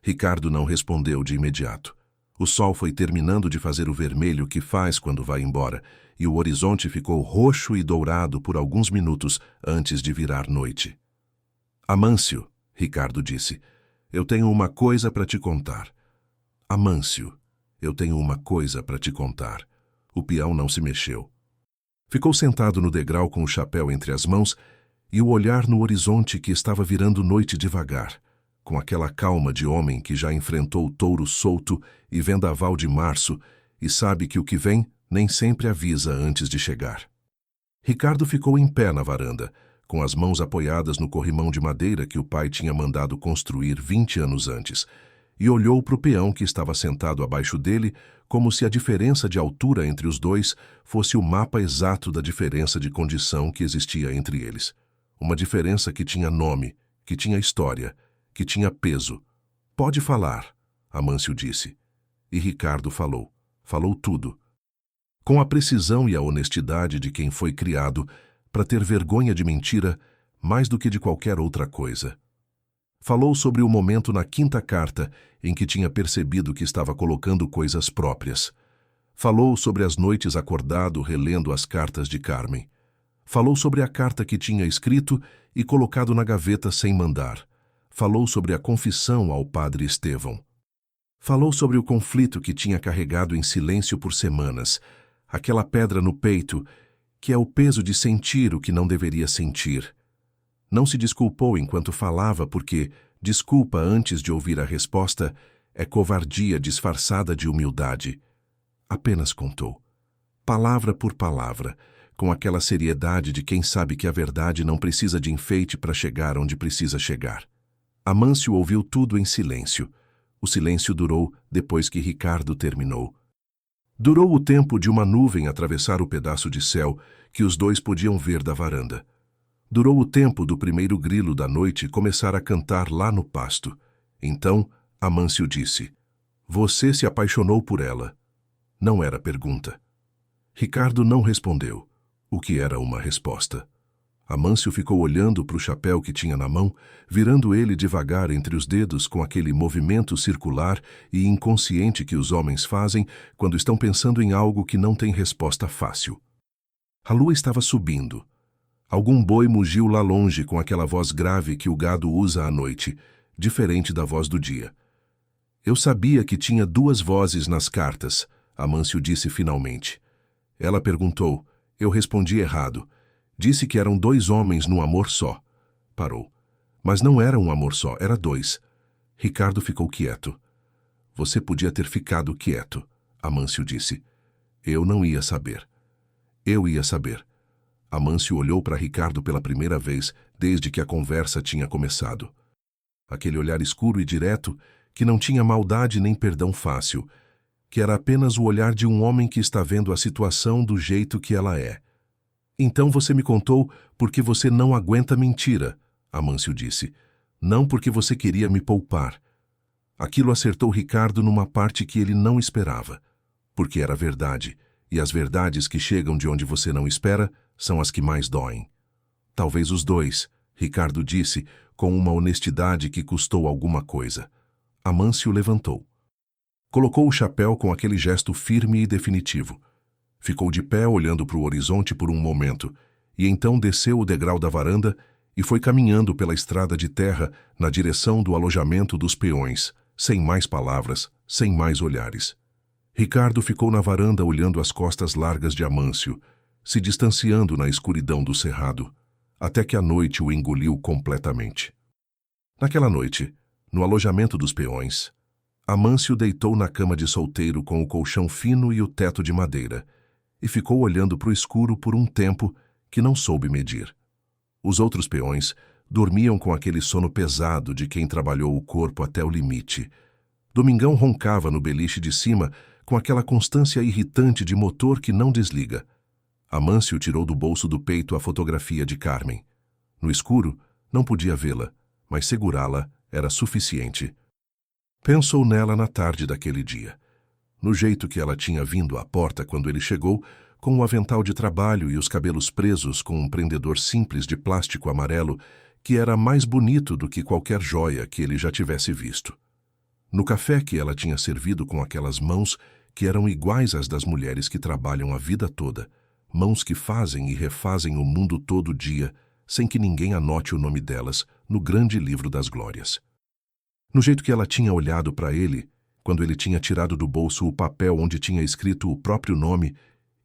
Ricardo não respondeu de imediato. O sol foi terminando de fazer o vermelho que faz quando vai embora, e o horizonte ficou roxo e dourado por alguns minutos antes de virar noite. Amâncio, Ricardo disse, eu tenho uma coisa para te contar. Amâncio, eu tenho uma coisa para te contar. O peão não se mexeu. Ficou sentado no degrau com o chapéu entre as mãos e o olhar no horizonte que estava virando noite devagar, com aquela calma de homem que já enfrentou touro solto e vendaval de março e sabe que o que vem nem sempre avisa antes de chegar. Ricardo ficou em pé na varanda, com as mãos apoiadas no corrimão de madeira que o pai tinha mandado construir 20 anos antes, e olhou para o peão que estava sentado abaixo dele, como se a diferença de altura entre os dois fosse o mapa exato da diferença de condição que existia entre eles. Uma diferença que tinha nome, que tinha história, que tinha peso. Pode falar, Amâncio disse. E Ricardo falou. Falou tudo. Com a precisão e a honestidade de quem foi criado para ter vergonha de mentira mais do que de qualquer outra coisa. Falou sobre o momento na 5ª carta em que tinha percebido que estava colocando coisas próprias. Falou sobre as noites acordado relendo as cartas de Carmen. Falou sobre a carta que tinha escrito e colocado na gaveta sem mandar. Falou sobre a confissão ao padre Estevão. Falou sobre o conflito que tinha carregado em silêncio por semanas, aquela pedra no peito, que é o peso de sentir o que não deveria sentir. Não se desculpou enquanto falava porque desculpa antes de ouvir a resposta é covardia disfarçada de humildade. Apenas contou, palavra por palavra, com aquela seriedade de quem sabe que a verdade não precisa de enfeite para chegar onde precisa chegar. Amâncio ouviu tudo em silêncio. O silêncio durou depois que Ricardo terminou. Durou o tempo de uma nuvem atravessar o pedaço de céu que os dois podiam ver da varanda. Durou o tempo do primeiro grilo da noite começar a cantar lá no pasto. Então, Amâncio disse, você se apaixonou por ela. Não era pergunta. Ricardo não respondeu, o que era uma resposta. Amâncio ficou olhando para o chapéu que tinha na mão, virando ele devagar entre os dedos com aquele movimento circular e inconsciente que os homens fazem quando estão pensando em algo que não tem resposta fácil. A lua estava subindo. Algum boi mugiu lá longe com aquela voz grave que o gado usa à noite, diferente da voz do dia. Eu sabia que tinha duas vozes nas cartas, Amâncio disse finalmente. Ela perguntou. Eu respondi errado. Disse que eram dois homens num amor só. Parou. Mas não era um amor só, era dois. Ricardo ficou quieto. Você podia ter ficado quieto, Amâncio disse. Eu não ia saber. Eu ia saber. Amâncio olhou para Ricardo pela primeira vez desde que a conversa tinha começado. Aquele olhar escuro e direto, que não tinha maldade nem perdão fácil, que era apenas o olhar de um homem que está vendo a situação do jeito que ela é. Então você me contou porque você não aguenta mentira, Amâncio disse. Não porque você queria me poupar. Aquilo acertou Ricardo numa parte que ele não esperava. Porque era verdade, e as verdades que chegam de onde você não espera são as que mais doem. Talvez os dois, Ricardo disse, com uma honestidade que custou alguma coisa. Amâncio levantou. Colocou o chapéu com aquele gesto firme e definitivo. Ficou de pé olhando para o horizonte por um momento, e então desceu o degrau da varanda e foi caminhando pela estrada de terra na direção do alojamento dos peões, sem mais palavras, sem mais olhares. Ricardo ficou na varanda olhando as costas largas de Amâncio, se distanciando na escuridão do cerrado, até que a noite o engoliu completamente. Naquela noite, no alojamento dos peões, Amâncio deitou na cama de solteiro com o colchão fino e o teto de madeira, e ficou olhando para o escuro por um tempo que não soube medir. Os outros peões dormiam com aquele sono pesado de quem trabalhou o corpo até o limite. Domingão roncava no beliche de cima com aquela constância irritante de motor que não desliga. Amâncio tirou do bolso do peito a fotografia de Carmen. No escuro, não podia vê-la, mas segurá-la era suficiente. Pensou nela na tarde daquele dia. No jeito que ela tinha vindo à porta quando ele chegou, com o avental de trabalho e os cabelos presos com um prendedor simples de plástico amarelo, que era mais bonito do que qualquer joia que ele já tivesse visto. No café que ela tinha servido com aquelas mãos que eram iguais às das mulheres que trabalham a vida toda, mãos que fazem e refazem o mundo todo dia, sem que ninguém anote o nome delas no grande livro das glórias. No jeito que ela tinha olhado para ele, quando ele tinha tirado do bolso o papel onde tinha escrito o próprio nome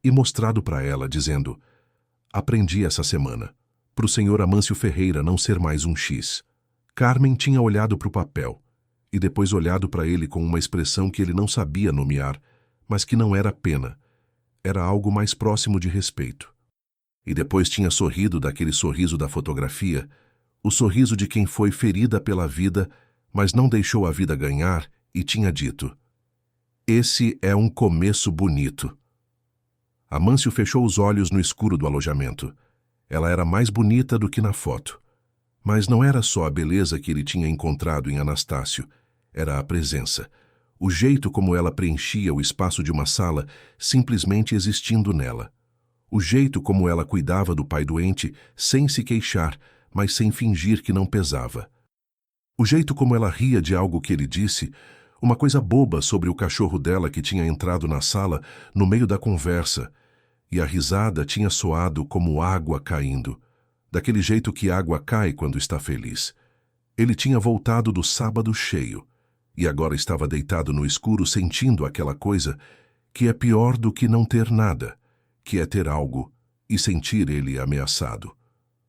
e mostrado para ela, dizendo: aprendi essa semana, para o senhor Amâncio Ferreira não ser mais um X. Carmen tinha olhado para o papel e depois olhado para ele com uma expressão que ele não sabia nomear, mas que não era pena, era algo mais próximo de respeito. E depois tinha sorrido daquele sorriso da fotografia, o sorriso de quem foi ferida pela vida, mas não deixou a vida ganhar, e tinha dito: esse é um começo bonito. Amâncio fechou os olhos no escuro do alojamento. Ela era mais bonita do que na foto. Mas não era só a beleza que ele tinha encontrado em Anastácio, era a presença, o jeito como ela preenchia o espaço de uma sala simplesmente existindo nela. O jeito como ela cuidava do pai doente sem se queixar, mas sem fingir que não pesava. O jeito como ela ria de algo que ele disse, uma coisa boba sobre o cachorro dela que tinha entrado na sala no meio da conversa, e a risada tinha soado como água caindo, daquele jeito que água cai quando está feliz. Ele tinha voltado do sábado cheio, e agora estava deitado no escuro sentindo aquela coisa que é pior do que não ter nada, que é ter algo e sentir ele ameaçado.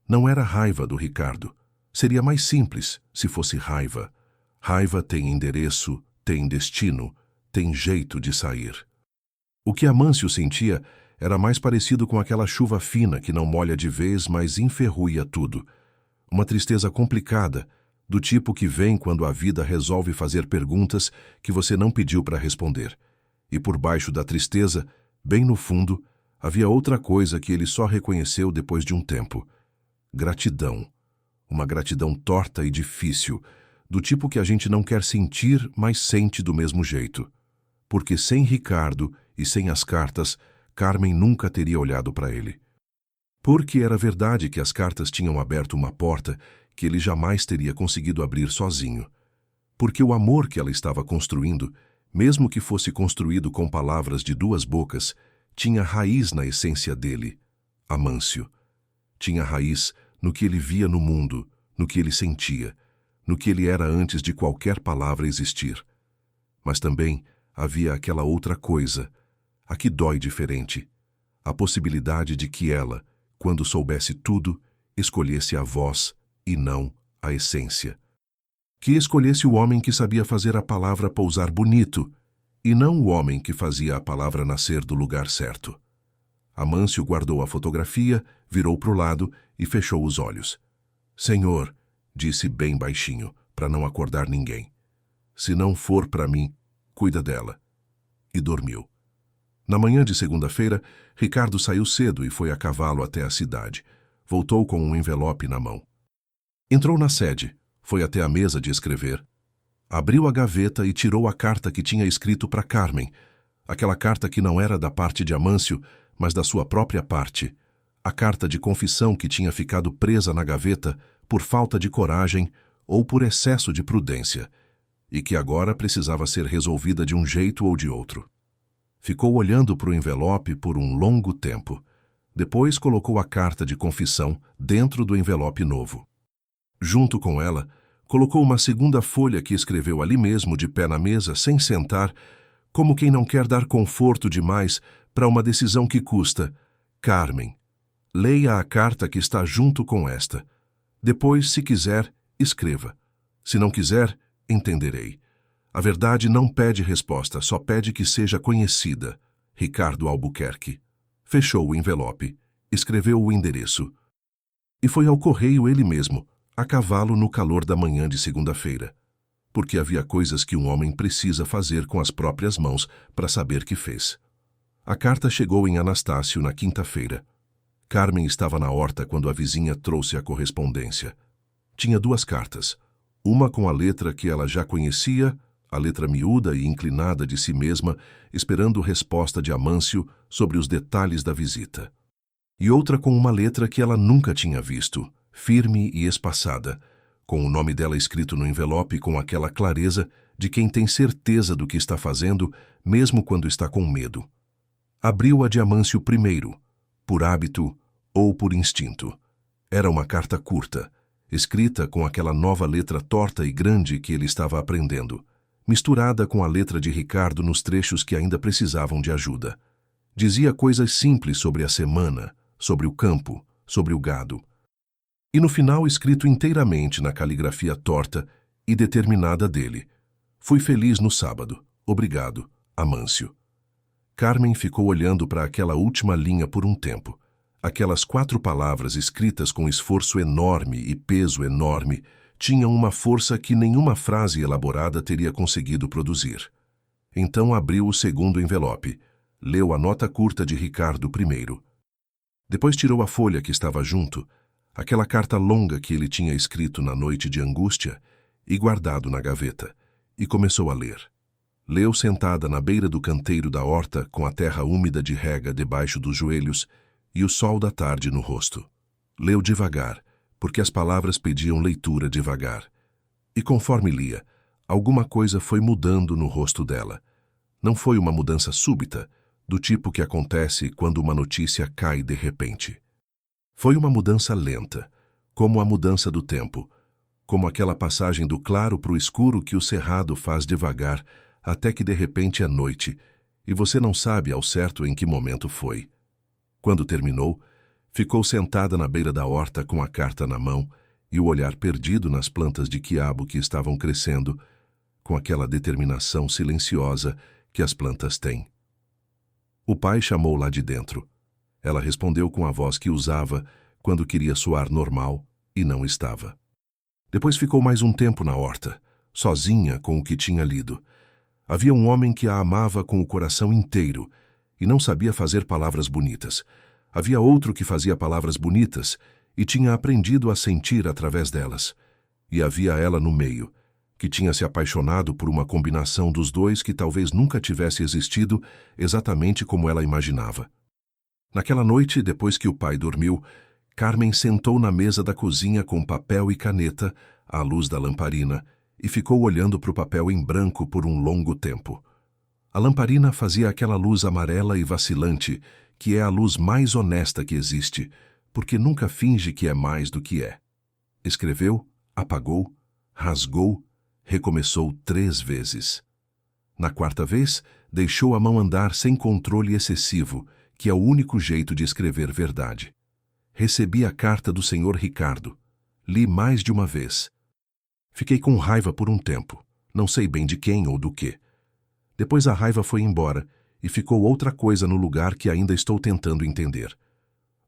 Não era raiva do Ricardo. Seria mais simples se fosse raiva. Raiva tem endereço, tem destino, tem jeito de sair. O que Amâncio sentia era mais parecido com aquela chuva fina que não molha de vez, mas enferrua tudo. Uma tristeza complicada, do tipo que vem quando a vida resolve fazer perguntas que você não pediu para responder. E por baixo da tristeza, bem no fundo, havia outra coisa que ele só reconheceu depois de um tempo: gratidão. Uma gratidão torta e difícil, do tipo que a gente não quer sentir, mas sente do mesmo jeito. Porque sem Ricardo e sem as cartas, Carmen nunca teria olhado para ele. Porque era verdade que as cartas tinham aberto uma porta que ele jamais teria conseguido abrir sozinho. Porque o amor que ela estava construindo, mesmo que fosse construído com palavras de duas bocas, tinha raiz na essência dele, Amâncio. Tinha raiz no que ele via no mundo, no que ele sentia, no que ele era antes de qualquer palavra existir. Mas também havia aquela outra coisa, a que dói diferente, a possibilidade de que ela, quando soubesse tudo, escolhesse a voz e não a essência. Que escolhesse o homem que sabia fazer a palavra pousar bonito, e não o homem que fazia a palavra nascer do lugar certo. Amâncio guardou a fotografia, virou para o lado e fechou os olhos. Senhor, disse bem baixinho, para não acordar ninguém. Se não for para mim, cuida dela. E dormiu. Na manhã de segunda-feira, Ricardo saiu cedo e foi a cavalo até a cidade. Voltou com um envelope na mão. Entrou na sede, foi até a mesa de escrever. Abriu a gaveta e tirou a carta que tinha escrito para Carmen. Aquela carta que não era da parte de Amâncio, mas da sua própria parte. A carta de confissão que tinha ficado presa na gaveta por falta de coragem ou por excesso de prudência, e que agora precisava ser resolvida de um jeito ou de outro. Ficou olhando para o envelope por um longo tempo. Depois colocou a carta de confissão dentro do envelope novo. Junto com ela, colocou uma segunda folha que escreveu ali mesmo, de pé na mesa, sem sentar, como quem não quer dar conforto demais para uma decisão que custa. Carmen, leia a carta que está junto com esta. Depois, se quiser, escreva. Se não quiser, entenderei. A verdade não pede resposta, só pede que seja conhecida. Ricardo Albuquerque. Fechou o envelope, escreveu o endereço. E foi ao correio ele mesmo, a cavalo no calor da manhã de segunda-feira. Porque havia coisas que um homem precisa fazer com as próprias mãos para saber que fez. A carta chegou em Anastácio na quinta-feira. Carmen estava na horta quando a vizinha trouxe a correspondência. Tinha duas cartas, uma com a letra que ela já conhecia, a letra miúda e inclinada de si mesma, esperando resposta de Amâncio sobre os detalhes da visita. E outra com uma letra que ela nunca tinha visto, firme e espaçada, com o nome dela escrito no envelope com aquela clareza de quem tem certeza do que está fazendo, mesmo quando está com medo. Abriu a de Amâncio primeiro, por hábito ou por instinto. Era uma carta curta, escrita com aquela nova letra torta e grande que ele estava aprendendo, misturada com a letra de Ricardo nos trechos que ainda precisavam de ajuda. Dizia coisas simples sobre a semana, sobre o campo, sobre o gado. E no final escrito inteiramente na caligrafia torta e determinada dele. Fui feliz no sábado. Obrigado, Amâncio. Carmen ficou olhando para aquela última linha por um tempo. Aquelas 4 palavras escritas com esforço enorme e peso enorme tinham uma força que nenhuma frase elaborada teria conseguido produzir. Então abriu o segundo envelope, leu a nota curta de Ricardo primeiro. Depois tirou a folha que estava junto, aquela carta longa que ele tinha escrito na noite de angústia e guardado na gaveta, e começou a ler. Leu sentada na beira do canteiro da horta, com a terra úmida de rega debaixo dos joelhos e o sol da tarde no rosto. Leu devagar, porque as palavras pediam leitura devagar. E conforme lia, alguma coisa foi mudando no rosto dela. Não foi uma mudança súbita, do tipo que acontece quando uma notícia cai de repente. Foi uma mudança lenta, como a mudança do tempo, como aquela passagem do claro para o escuro que o cerrado faz devagar, até que de repente é noite, e você não sabe ao certo em que momento foi. Quando terminou, ficou sentada na beira da horta com a carta na mão e o olhar perdido nas plantas de quiabo que estavam crescendo, com aquela determinação silenciosa que as plantas têm. O pai chamou lá de dentro. Ela respondeu com a voz que usava quando queria soar normal e não estava. Depois ficou mais um tempo na horta, sozinha com o que tinha lido. Havia um homem que a amava com o coração inteiro e não sabia fazer palavras bonitas. Havia outro que fazia palavras bonitas e tinha aprendido a sentir através delas. E havia ela no meio, que tinha se apaixonado por uma combinação dos dois que talvez nunca tivesse existido exatamente como ela imaginava. Naquela noite, depois que o pai dormiu, Carmen sentou na mesa da cozinha com papel e caneta, à luz da lamparina, e ficou olhando para o papel em branco por um longo tempo. A lamparina fazia aquela luz amarela e vacilante, que é a luz mais honesta que existe, porque nunca finge que é mais do que é. Escreveu, apagou, rasgou, recomeçou 3 vezes. Na 4ª vez, deixou a mão andar sem controle excessivo, que é o único jeito de escrever verdade. Recebi a carta do Sr. Ricardo. Li mais de uma vez. Fiquei com raiva por um tempo, não sei bem de quem ou do quê. Depois a raiva foi embora e ficou outra coisa no lugar que ainda estou tentando entender.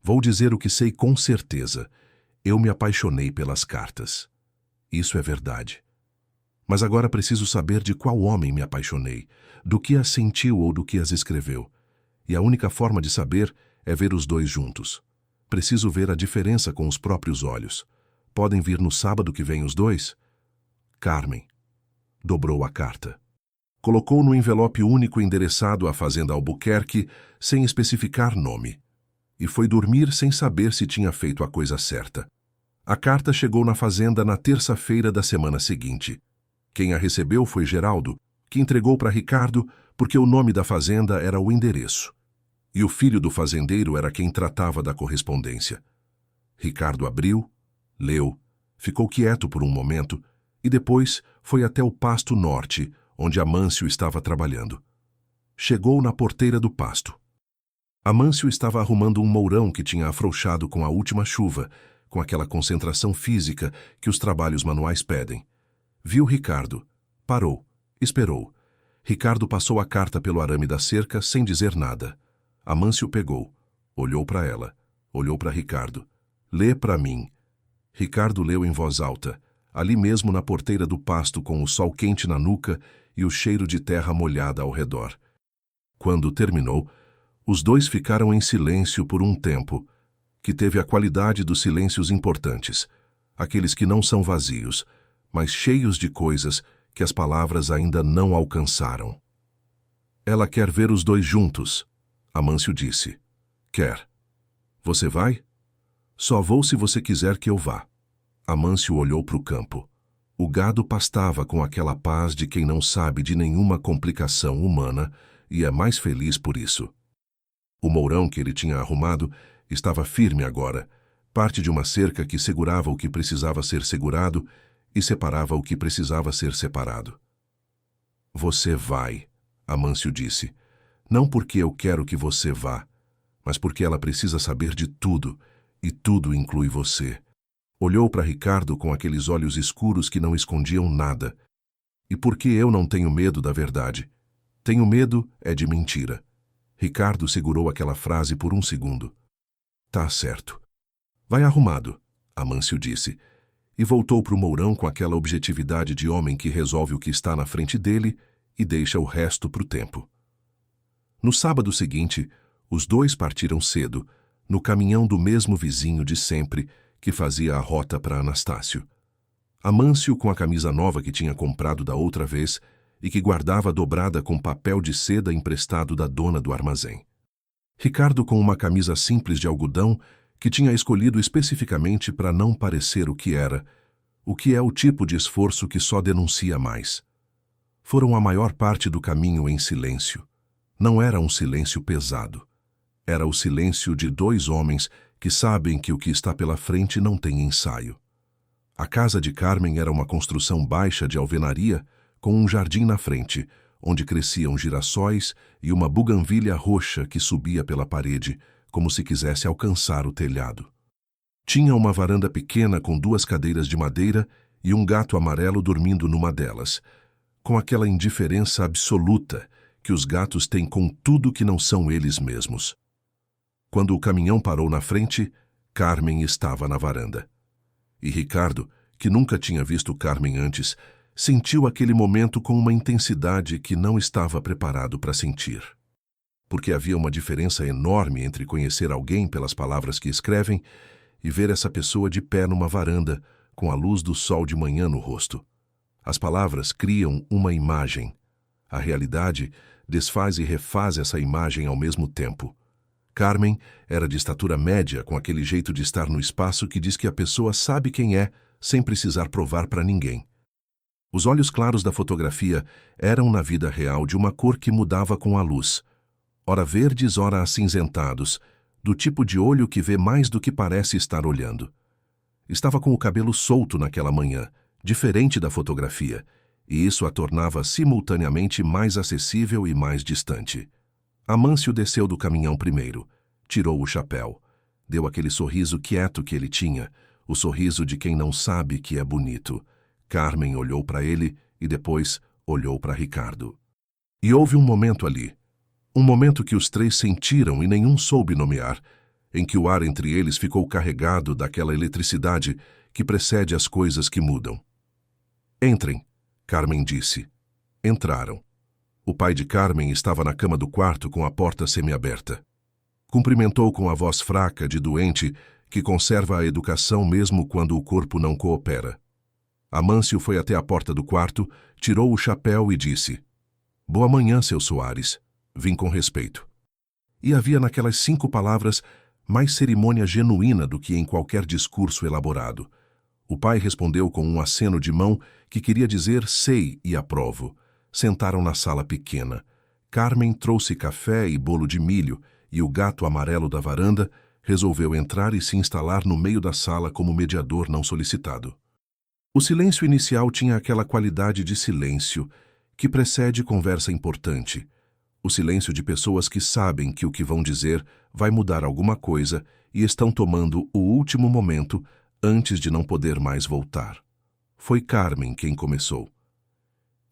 Vou dizer o que sei com certeza. Eu me apaixonei pelas cartas. Isso é verdade. Mas agora preciso saber de qual homem me apaixonei, do que as sentiu ou do que as escreveu. E a única forma de saber é ver os dois juntos. Preciso ver a diferença com os próprios olhos. Podem vir no sábado que vem os dois? Carmen. Dobrou a carta. Colocou no envelope único endereçado à Fazenda Albuquerque, sem especificar nome. E foi dormir sem saber se tinha feito a coisa certa. A carta chegou na fazenda na terça-feira da semana seguinte. Quem a recebeu foi Geraldo, que entregou para Ricardo porque o nome da fazenda era o endereço. E o filho do fazendeiro era quem tratava da correspondência. Ricardo abriu, leu, ficou quieto por um momento e depois foi até o pasto norte, onde Amâncio estava trabalhando. Chegou na porteira do pasto. Amâncio estava arrumando um mourão que tinha afrouxado com a última chuva, com aquela concentração física que os trabalhos manuais pedem. Viu Ricardo. Parou. Esperou. Ricardo passou a carta pelo arame da cerca sem dizer nada. Amâncio pegou. Olhou para ela. Olhou para Ricardo. Lê para mim. Ricardo leu em voz alta, ali mesmo na porteira do pasto com o sol quente na nuca e o cheiro de terra molhada ao redor. Quando terminou, os dois ficaram em silêncio por um tempo, que teve a qualidade dos silêncios importantes, aqueles que não são vazios, mas cheios de coisas que as palavras ainda não alcançaram. Ela quer ver os dois juntos, Amâncio disse. Quer. Você vai? Só vou se você quiser que eu vá. Amâncio olhou para o campo. O gado pastava com aquela paz de quem não sabe de nenhuma complicação humana e é mais feliz por isso. O mourão que ele tinha arrumado estava firme agora, parte de uma cerca que segurava o que precisava ser segurado e separava o que precisava ser separado. Você vai, Amâncio disse, não porque eu quero que você vá, mas porque ela precisa saber de tudo, e tudo inclui você. Olhou para Ricardo com aqueles olhos escuros que não escondiam nada. E por que eu não tenho medo da verdade? Tenho medo é de mentira. Ricardo segurou aquela frase por um segundo. Tá certo. Vai arrumado, Amâncio disse, e voltou para o mourão com aquela objetividade de homem que resolve o que está na frente dele e deixa o resto para o tempo. No sábado seguinte, os dois partiram cedo, no caminhão do mesmo vizinho de sempre, que fazia a rota para Anastácio. Amâncio, com a camisa nova que tinha comprado da outra vez e que guardava dobrada com papel de seda emprestado da dona do armazém. Ricardo com uma camisa simples de algodão que tinha escolhido especificamente para não parecer o que é o tipo de esforço que só denuncia mais. Foram a maior parte do caminho em silêncio. Não era um silêncio pesado. Era o silêncio de dois homens que sabem que o que está pela frente não tem ensaio. A casa de Carmen era uma construção baixa de alvenaria com um jardim na frente, onde cresciam girassóis e uma buganvília roxa que subia pela parede, como se quisesse alcançar o telhado. Tinha uma varanda pequena com 2 cadeiras de madeira e um gato amarelo dormindo numa delas, com aquela indiferença absoluta que os gatos têm com tudo que não são eles mesmos. Quando o caminhão parou na frente, Carmen estava na varanda. E Ricardo, que nunca tinha visto Carmen antes, sentiu aquele momento com uma intensidade que não estava preparado para sentir. Porque havia uma diferença enorme entre conhecer alguém pelas palavras que escrevem e ver essa pessoa de pé numa varanda, com a luz do sol de manhã no rosto. As palavras criam uma imagem. A realidade desfaz e refaz essa imagem ao mesmo tempo. Carmen era de estatura média, com aquele jeito de estar no espaço que diz que a pessoa sabe quem é, sem precisar provar para ninguém. Os olhos claros da fotografia eram, na vida real, de uma cor que mudava com a luz. Ora verdes, ora acinzentados, do tipo de olho que vê mais do que parece estar olhando. Estava com o cabelo solto naquela manhã, diferente da fotografia, e isso a tornava simultaneamente mais acessível e mais distante. Amâncio desceu do caminhão primeiro, tirou o chapéu, deu aquele sorriso quieto que ele tinha, o sorriso de quem não sabe que é bonito. Carmen olhou para ele e depois olhou para Ricardo. E houve um momento ali, um momento que os três sentiram e nenhum soube nomear, em que o ar entre eles ficou carregado daquela eletricidade que precede as coisas que mudam. Entrem, Carmen disse. Entraram. O pai de Carmen estava na cama do quarto com a porta semiaberta. Cumprimentou com a voz fraca de doente que conserva a educação mesmo quando o corpo não coopera. Amâncio foi até a porta do quarto, tirou o chapéu e disse: "Boa manhã, seu Soares. Vim com respeito." E havia naquelas 5 palavras mais cerimônia genuína do que em qualquer discurso elaborado. O pai respondeu com um aceno de mão que queria dizer sei e aprovo. Sentaram na sala pequena. Carmen trouxe café e bolo de milho, e o gato amarelo da varanda resolveu entrar e se instalar no meio da sala como mediador não solicitado. O silêncio inicial tinha aquela qualidade de silêncio que precede conversa importante. O silêncio de pessoas que sabem que o que vão dizer vai mudar alguma coisa e estão tomando o último momento antes de não poder mais voltar. Foi Carmen quem começou.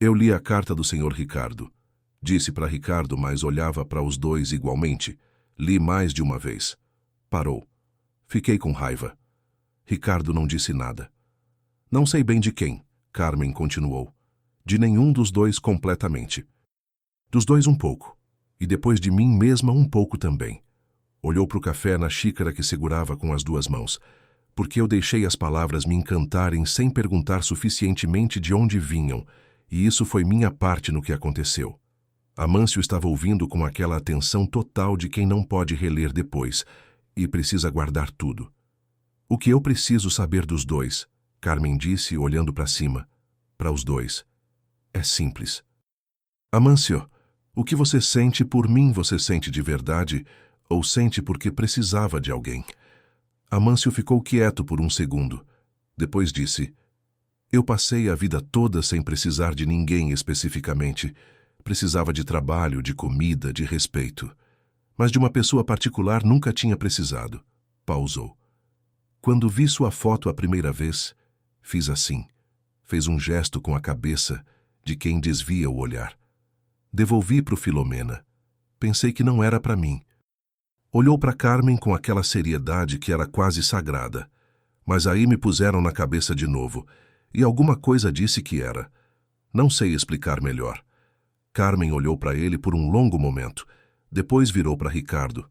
"Eu li a carta do Sr. Ricardo." Disse para Ricardo, mas olhava para os dois igualmente. "Li mais de uma vez." Parou. Fiquei com raiva. Ricardo não disse nada. "Não sei bem de quem," Carmen continuou. "De nenhum dos dois completamente. Dos dois um pouco. E depois de mim mesma um pouco também." Olhou para o café na xícara que segurava com as 2 mãos. "Porque eu deixei as palavras me encantarem sem perguntar suficientemente de onde vinham, e isso foi minha parte no que aconteceu." Amâncio estava ouvindo com aquela atenção total de quem não pode reler depois, e precisa guardar tudo. "O que eu preciso saber dos dois," Carmen disse, olhando para cima, para os dois, "é simples. Amâncio, o que você sente por mim você sente de verdade, ou sente porque precisava de alguém?" Amâncio ficou quieto por um segundo. Depois disse: "Eu passei a vida toda sem precisar de ninguém especificamente. Precisava de trabalho, de comida, de respeito. Mas de uma pessoa particular nunca tinha precisado." Pausou. "Quando vi sua foto a primeira vez, fiz assim." Fez um gesto com a cabeça de quem desvia o olhar. "Devolvi para o Filomena. Pensei que não era para mim." Olhou para Carmen com aquela seriedade que era quase sagrada. "Mas aí me puseram na cabeça de novo, e alguma coisa disse que era. Não sei explicar melhor." Carmen olhou para ele por um longo momento. Depois virou para Ricardo.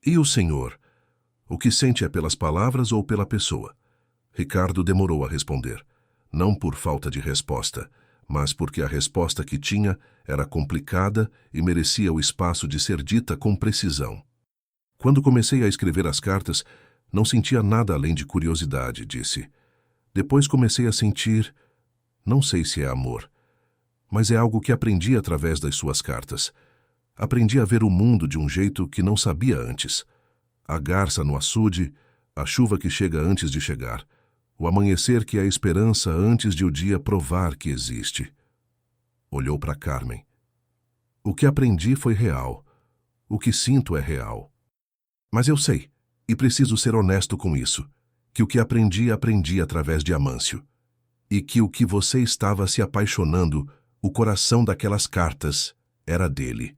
"E o senhor? O que sente é pelas palavras ou pela pessoa?" Ricardo demorou a responder. Não por falta de resposta, mas porque a resposta que tinha era complicada e merecia o espaço de ser dita com precisão. "Quando comecei a escrever as cartas, não sentia nada além de curiosidade", disse. "Depois comecei a sentir, não sei se é amor, mas é algo que aprendi através das suas cartas. Aprendi a ver o mundo de um jeito que não sabia antes. A garça no açude, a chuva que chega antes de chegar, o amanhecer que é a esperança antes de o dia provar que existe." Olhou para Carmen. "O que aprendi foi real. O que sinto é real. Mas eu sei, e preciso ser honesto com isso, que o que aprendi através de Amâncio. E que o que você estava se apaixonando, o coração daquelas cartas, era dele."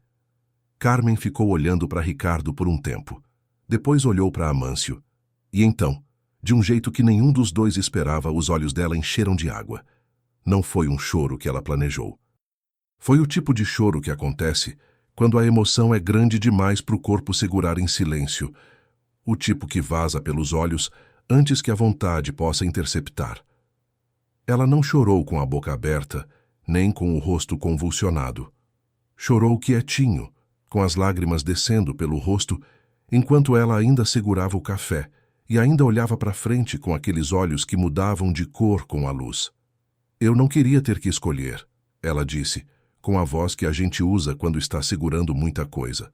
Carmen ficou olhando para Ricardo por um tempo. Depois olhou para Amâncio. E então, de um jeito que nenhum dos dois esperava, os olhos dela encheram de água. Não foi um choro que ela planejou. Foi o tipo de choro que acontece quando a emoção é grande demais para o corpo segurar em silêncio, o tipo que vaza pelos olhos antes que a vontade possa interceptar. Ela não chorou com a boca aberta, nem com o rosto convulsionado. Chorou quietinho, com as lágrimas descendo pelo rosto enquanto ela ainda segurava o café e ainda olhava para frente com aqueles olhos que mudavam de cor com a luz. Eu não queria ter que escolher, ela disse, com a voz que a gente usa quando está segurando muita coisa.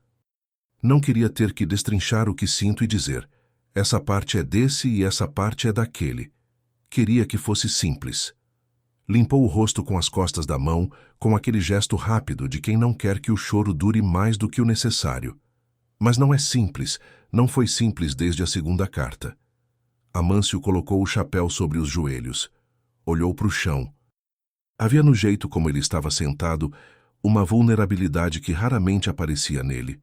Não queria ter que destrinchar o que sinto e dizer, essa parte é desse e essa parte é daquele. Queria que fosse simples. Limpou o rosto com as costas da mão, com aquele gesto rápido de quem não quer que o choro dure mais do que o necessário. Mas não é simples, não foi simples desde a segunda carta. Amâncio colocou o chapéu sobre os joelhos. Olhou para o chão. Havia no jeito como ele estava sentado uma vulnerabilidade que raramente aparecia nele.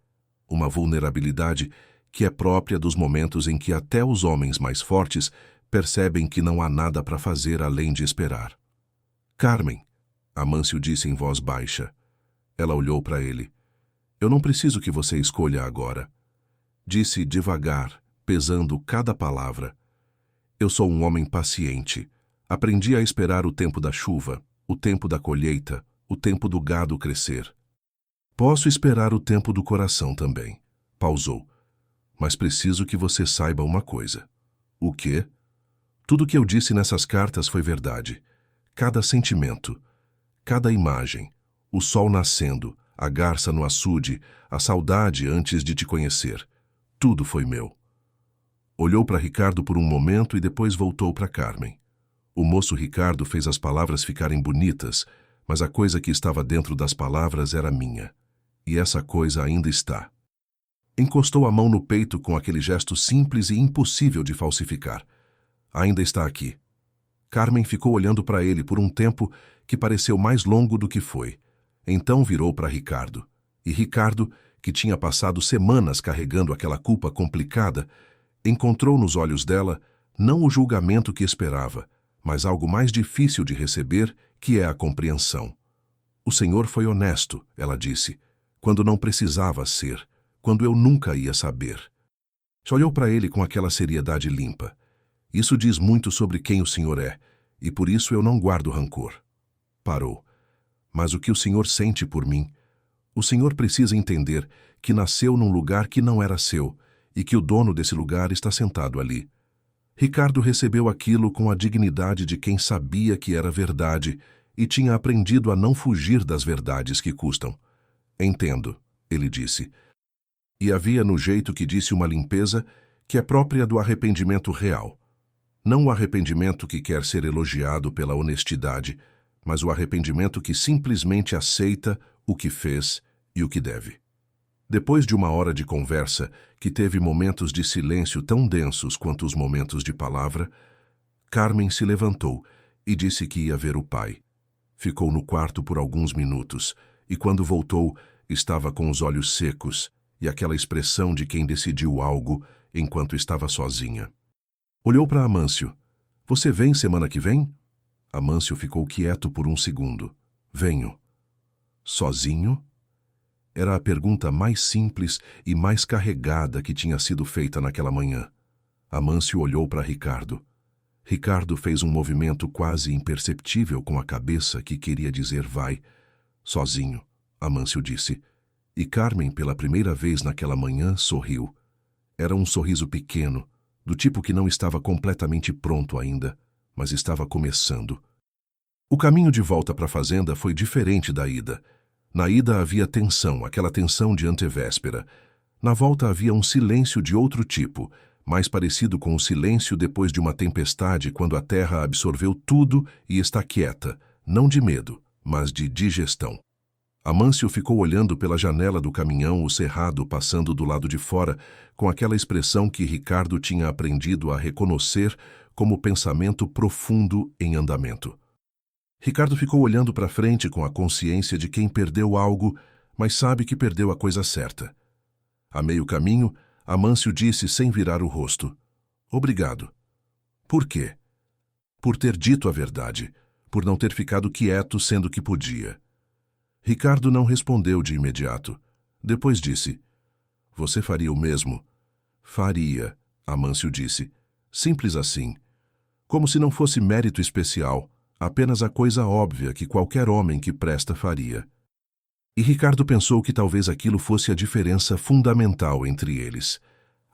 Uma vulnerabilidade que é própria dos momentos em que até os homens mais fortes percebem que não há nada para fazer além de esperar. Carmen, Amâncio disse em voz baixa. Ela olhou para ele. Eu não preciso que você escolha agora. Disse devagar, pesando cada palavra. Eu sou um homem paciente. Aprendi a esperar o tempo da chuva, o tempo da colheita, o tempo do gado crescer. Posso esperar o tempo do coração também. Pausou. Mas preciso que você saiba uma coisa. O quê? Tudo que eu disse nessas cartas foi verdade. Cada sentimento, cada imagem, o sol nascendo, a garça no açude, a saudade antes de te conhecer. Tudo foi meu. Olhou para Ricardo por um momento e depois voltou para Carmen. O moço Ricardo fez as palavras ficarem bonitas, mas a coisa que estava dentro das palavras era minha. E essa coisa ainda está. Encostou a mão no peito com aquele gesto simples e impossível de falsificar. Ainda está aqui. Carmen ficou olhando para ele por um tempo que pareceu mais longo do que foi. Então virou para Ricardo. E Ricardo, que tinha passado semanas carregando aquela culpa complicada, encontrou nos olhos dela não o julgamento que esperava, mas algo mais difícil de receber, que é a compreensão. O Senhor foi honesto, ela disse, quando não precisava ser, quando eu nunca ia saber. Olhou para ele com aquela seriedade limpa. Isso diz muito sobre quem o Senhor é, e por isso eu não guardo rancor. Parou. Mas o que o Senhor sente por mim? O Senhor precisa entender que nasceu num lugar que não era seu, e que o dono desse lugar está sentado ali. Ricardo recebeu aquilo com a dignidade de quem sabia que era verdade e tinha aprendido a não fugir das verdades que custam. Entendo, ele disse. E havia no jeito que disse uma limpeza que é própria do arrependimento real. Não o arrependimento que quer ser elogiado pela honestidade, mas o arrependimento que simplesmente aceita o que fez e o que deve. Depois de uma hora de conversa, que teve momentos de silêncio tão densos quanto os momentos de palavra, Carmen se levantou e disse que ia ver o pai. Ficou no quarto por alguns minutos, e quando voltou, estava com os olhos secos e aquela expressão de quem decidiu algo enquanto estava sozinha. Olhou para Amâncio. Você vem semana que vem? Amâncio ficou quieto por um segundo. Venho. Sozinho? Era a pergunta mais simples e mais carregada que tinha sido feita naquela manhã. Amâncio olhou para Ricardo. Ricardo fez um movimento quase imperceptível com a cabeça que queria dizer vai. Sozinho, Amâncio disse. E Carmen, pela primeira vez naquela manhã, sorriu. Era um sorriso pequeno, do tipo que não estava completamente pronto ainda, mas estava começando. O caminho de volta para a fazenda foi diferente da ida. Na ida havia tensão, aquela tensão de antevéspera. Na volta havia um silêncio de outro tipo, mais parecido com o silêncio depois de uma tempestade, quando a terra absorveu tudo e está quieta, não de medo, mas de digestão. Amâncio ficou olhando pela janela do caminhão o cerrado passando do lado de fora, com aquela expressão que Ricardo tinha aprendido a reconhecer como pensamento profundo em andamento. Ricardo ficou olhando para frente com a consciência de quem perdeu algo, mas sabe que perdeu a coisa certa. A meio caminho, Amâncio disse sem virar o rosto: Obrigado. Por quê? Por ter dito a verdade, por não ter ficado quieto sendo que podia. Ricardo não respondeu de imediato. Depois disse: Você faria o mesmo? Faria, Amâncio disse. Simples assim. Como se não fosse mérito especial, apenas a coisa óbvia que qualquer homem que presta faria. E Ricardo pensou que talvez aquilo fosse a diferença fundamental entre eles.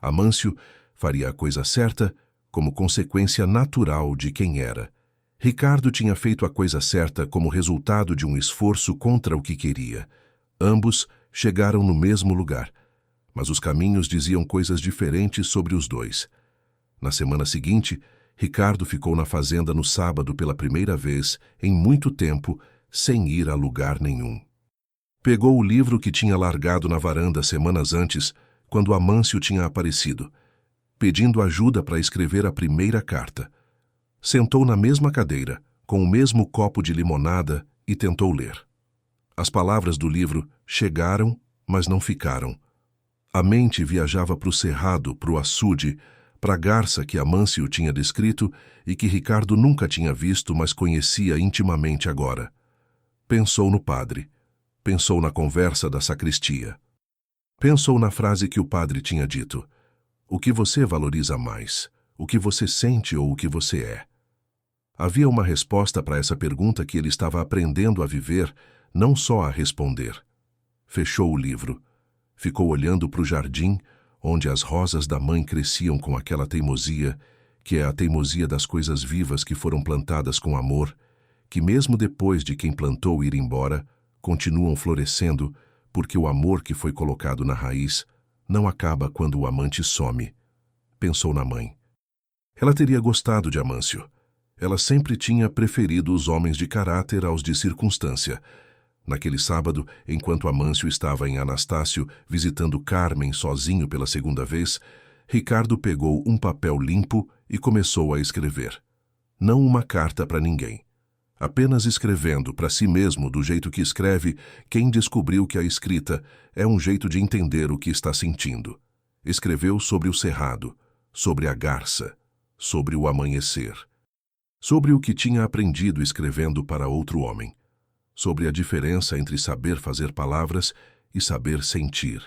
Amâncio faria a coisa certa como consequência natural de quem era. Ricardo tinha feito a coisa certa como resultado de um esforço contra o que queria. Ambos chegaram no mesmo lugar, mas os caminhos diziam coisas diferentes sobre os dois. Na semana seguinte, Ricardo ficou na fazenda no sábado pela primeira vez em muito tempo, sem ir a lugar nenhum. Pegou o livro que tinha largado na varanda semanas antes, quando Amâncio tinha aparecido, pedindo ajuda para escrever a primeira carta. Sentou na mesma cadeira, com o mesmo copo de limonada, e tentou ler. As palavras do livro chegaram, mas não ficaram. A mente viajava para o cerrado, para o açude, para a garça que Amâncio tinha descrito e que Ricardo nunca tinha visto, mas conhecia intimamente agora. Pensou no padre. Pensou na conversa da sacristia. Pensou na frase que o padre tinha dito: o que você valoriza mais, o que você sente ou o que você é? Havia uma resposta para essa pergunta que ele estava aprendendo a viver, não só a responder. Fechou o livro. Ficou olhando para o jardim, onde as rosas da mãe cresciam com aquela teimosia, que é a teimosia das coisas vivas que foram plantadas com amor, que mesmo depois de quem plantou ir embora, continuam florescendo, porque o amor que foi colocado na raiz não acaba quando o amante some. Pensou na mãe. Ela teria gostado de Amâncio. Ela sempre tinha preferido os homens de caráter aos de circunstância. Naquele sábado, enquanto Amâncio estava em Anastácio visitando Carmen sozinho pela segunda vez, Ricardo pegou um papel limpo e começou a escrever. Não uma carta para ninguém. Apenas escrevendo para si mesmo do jeito que escreve quem descobriu que a escrita é um jeito de entender o que está sentindo. Escreveu sobre o cerrado, sobre a garça, sobre o amanhecer, sobre o que tinha aprendido escrevendo para outro homem, sobre a diferença entre saber fazer palavras e saber sentir,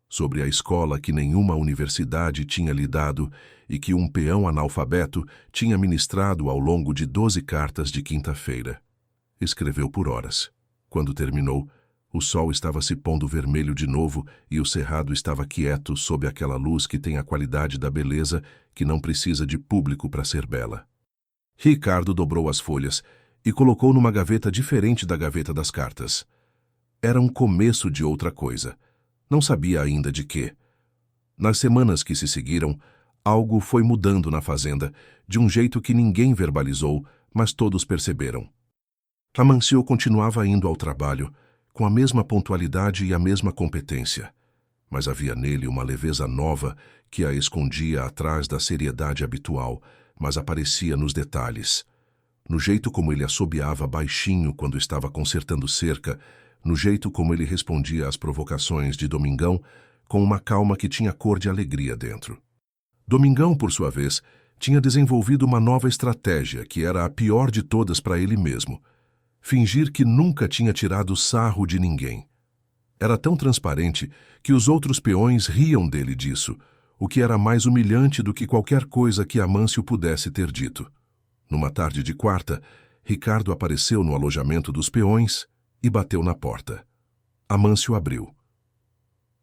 sobre a escola que nenhuma universidade tinha lhe dado e que um peão analfabeto tinha ministrado ao longo de 12 cartas de quinta-feira. Escreveu por horas. Quando terminou, o sol estava se pondo vermelho de novo e o cerrado estava quieto sob aquela luz que tem a qualidade da beleza que não precisa de público para ser bela. Ricardo dobrou as folhas e colocou numa gaveta diferente da gaveta das cartas. Era um começo de outra coisa. Não sabia ainda de quê. Nas semanas que se seguiram, algo foi mudando na fazenda, de um jeito que ninguém verbalizou, mas todos perceberam. Amâncio continuava indo ao trabalho, com a mesma pontualidade e a mesma competência, mas havia nele uma leveza nova que a escondia atrás da seriedade habitual, mas aparecia nos detalhes. No jeito como ele assobiava baixinho quando estava consertando cerca, no jeito como ele respondia às provocações de Domingão, com uma calma que tinha cor de alegria dentro. Domingão, por sua vez, tinha desenvolvido uma nova estratégia que era a pior de todas para ele mesmo: fingir que nunca tinha tirado sarro de ninguém. Era tão transparente que os outros peões riam dele disso, o que era mais humilhante do que qualquer coisa que Amâncio pudesse ter dito. Numa tarde de quarta, Ricardo apareceu no alojamento dos peões e bateu na porta. Amâncio abriu.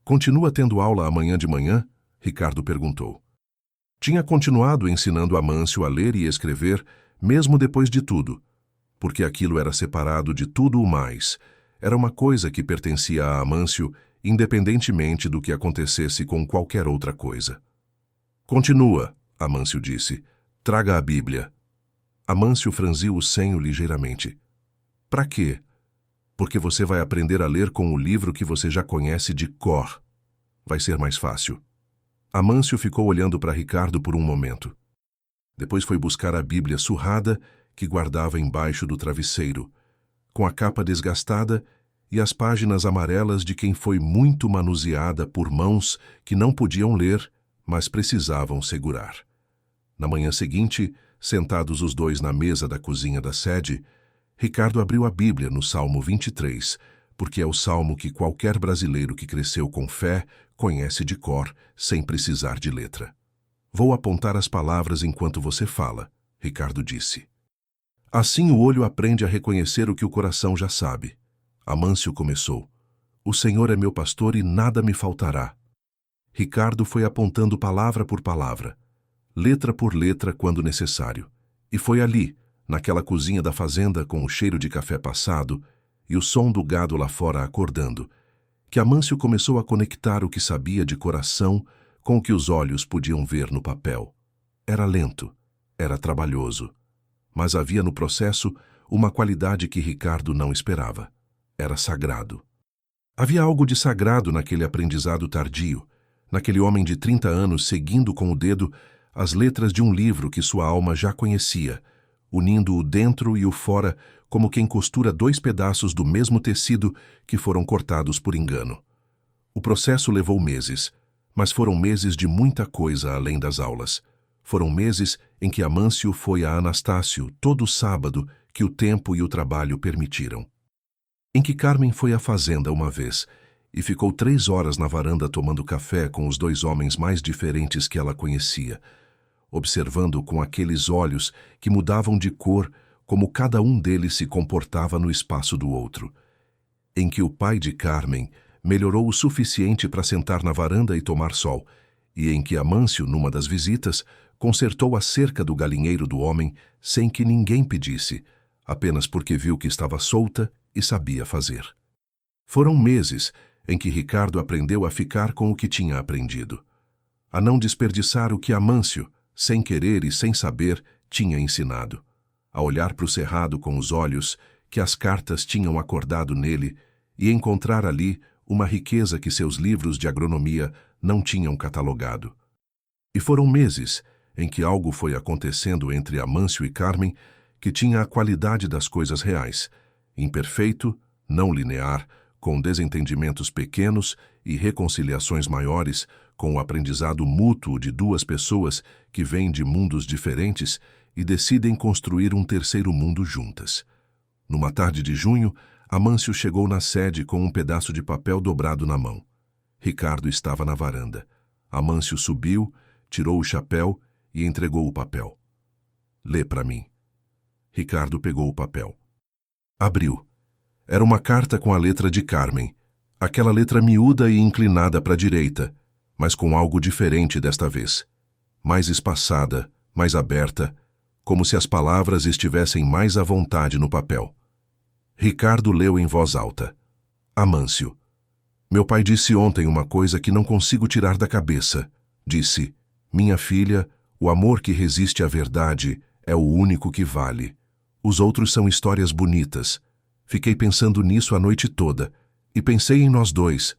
"Continua tendo aula amanhã de manhã?" Ricardo perguntou. Tinha continuado ensinando Amâncio a ler e escrever, mesmo depois de tudo, porque aquilo era separado de tudo o mais. Era uma coisa que pertencia a Amâncio, independentemente do que acontecesse com qualquer outra coisa. "Continua", Amâncio disse. "Traga a Bíblia." Amâncio franziu o senho ligeiramente. "Para quê?" "Porque você vai aprender a ler com o livro que você já conhece de cor. Vai ser mais fácil." Amâncio ficou olhando para Ricardo por um momento. Depois foi buscar a Bíblia surrada que guardava embaixo do travesseiro, com a capa desgastada e as páginas amarelas de quem foi muito manuseada por mãos que não podiam ler, mas precisavam segurar. Na manhã seguinte, sentados os dois na mesa da cozinha da sede, Ricardo abriu a Bíblia no Salmo 23, porque é o salmo que qualquer brasileiro que cresceu com fé conhece de cor, sem precisar de letra. "Vou apontar as palavras enquanto você fala", Ricardo disse. "Assim o olho aprende a reconhecer o que o coração já sabe." Amâncio começou. "O Senhor é meu pastor e nada me faltará." Ricardo foi apontando palavra por palavra, letra por letra quando necessário. E foi ali, naquela cozinha da fazenda com o cheiro de café passado e o som do gado lá fora acordando, que Amâncio começou a conectar o que sabia de coração com o que os olhos podiam ver no papel. Era lento, era trabalhoso, mas havia no processo uma qualidade que Ricardo não esperava. Era sagrado. Havia algo de sagrado naquele aprendizado tardio, naquele homem de 30 anos seguindo com o dedo as letras de um livro que sua alma já conhecia, unindo o dentro e o fora como quem costura dois pedaços do mesmo tecido que foram cortados por engano. O processo levou meses, mas foram meses de muita coisa além das aulas. Foram meses em que Amâncio foi a Anastácio todo sábado que o tempo e o trabalho permitiram. Em que Carmen foi à fazenda uma vez e ficou 3 horas na varanda tomando café com os 2 homens mais diferentes que ela conhecia, observando com aqueles olhos que mudavam de cor como cada um deles se comportava no espaço do outro. Em que o pai de Carmen melhorou o suficiente para sentar na varanda e tomar sol, e em que Amâncio, numa das visitas, consertou a cerca do galinheiro do homem sem que ninguém pedisse, apenas porque viu que estava solta e sabia fazer. Foram meses em que Ricardo aprendeu a ficar com o que tinha aprendido, a não desperdiçar o que Amâncio, sem querer e sem saber, tinha ensinado, a olhar para o cerrado com os olhos que as cartas tinham acordado nele e encontrar ali uma riqueza que seus livros de agronomia não tinham catalogado. E foram meses em que algo foi acontecendo entre Amâncio e Carmen que tinha a qualidade das coisas reais, imperfeito, não linear, com desentendimentos pequenos e reconciliações maiores, com o aprendizado mútuo de 2 pessoas que vêm de mundos diferentes e decidem construir um terceiro mundo juntas. Numa tarde de junho, Amâncio chegou na sede com um pedaço de papel dobrado na mão. Ricardo estava na varanda. Amâncio subiu, tirou o chapéu e entregou o papel. Lê para mim. Ricardo pegou o papel. Abriu. Era uma carta com a letra de Carmen, aquela letra miúda e inclinada para a direita, mas com algo diferente desta vez. Mais espaçada, mais aberta, como se as palavras estivessem mais à vontade no papel. Ricardo leu em voz alta. Amâncio. Meu pai disse ontem uma coisa que não consigo tirar da cabeça. Disse, minha filha, o amor que resiste à verdade é o único que vale. Os outros são histórias bonitas. Fiquei pensando nisso a noite toda, e pensei em nós dois,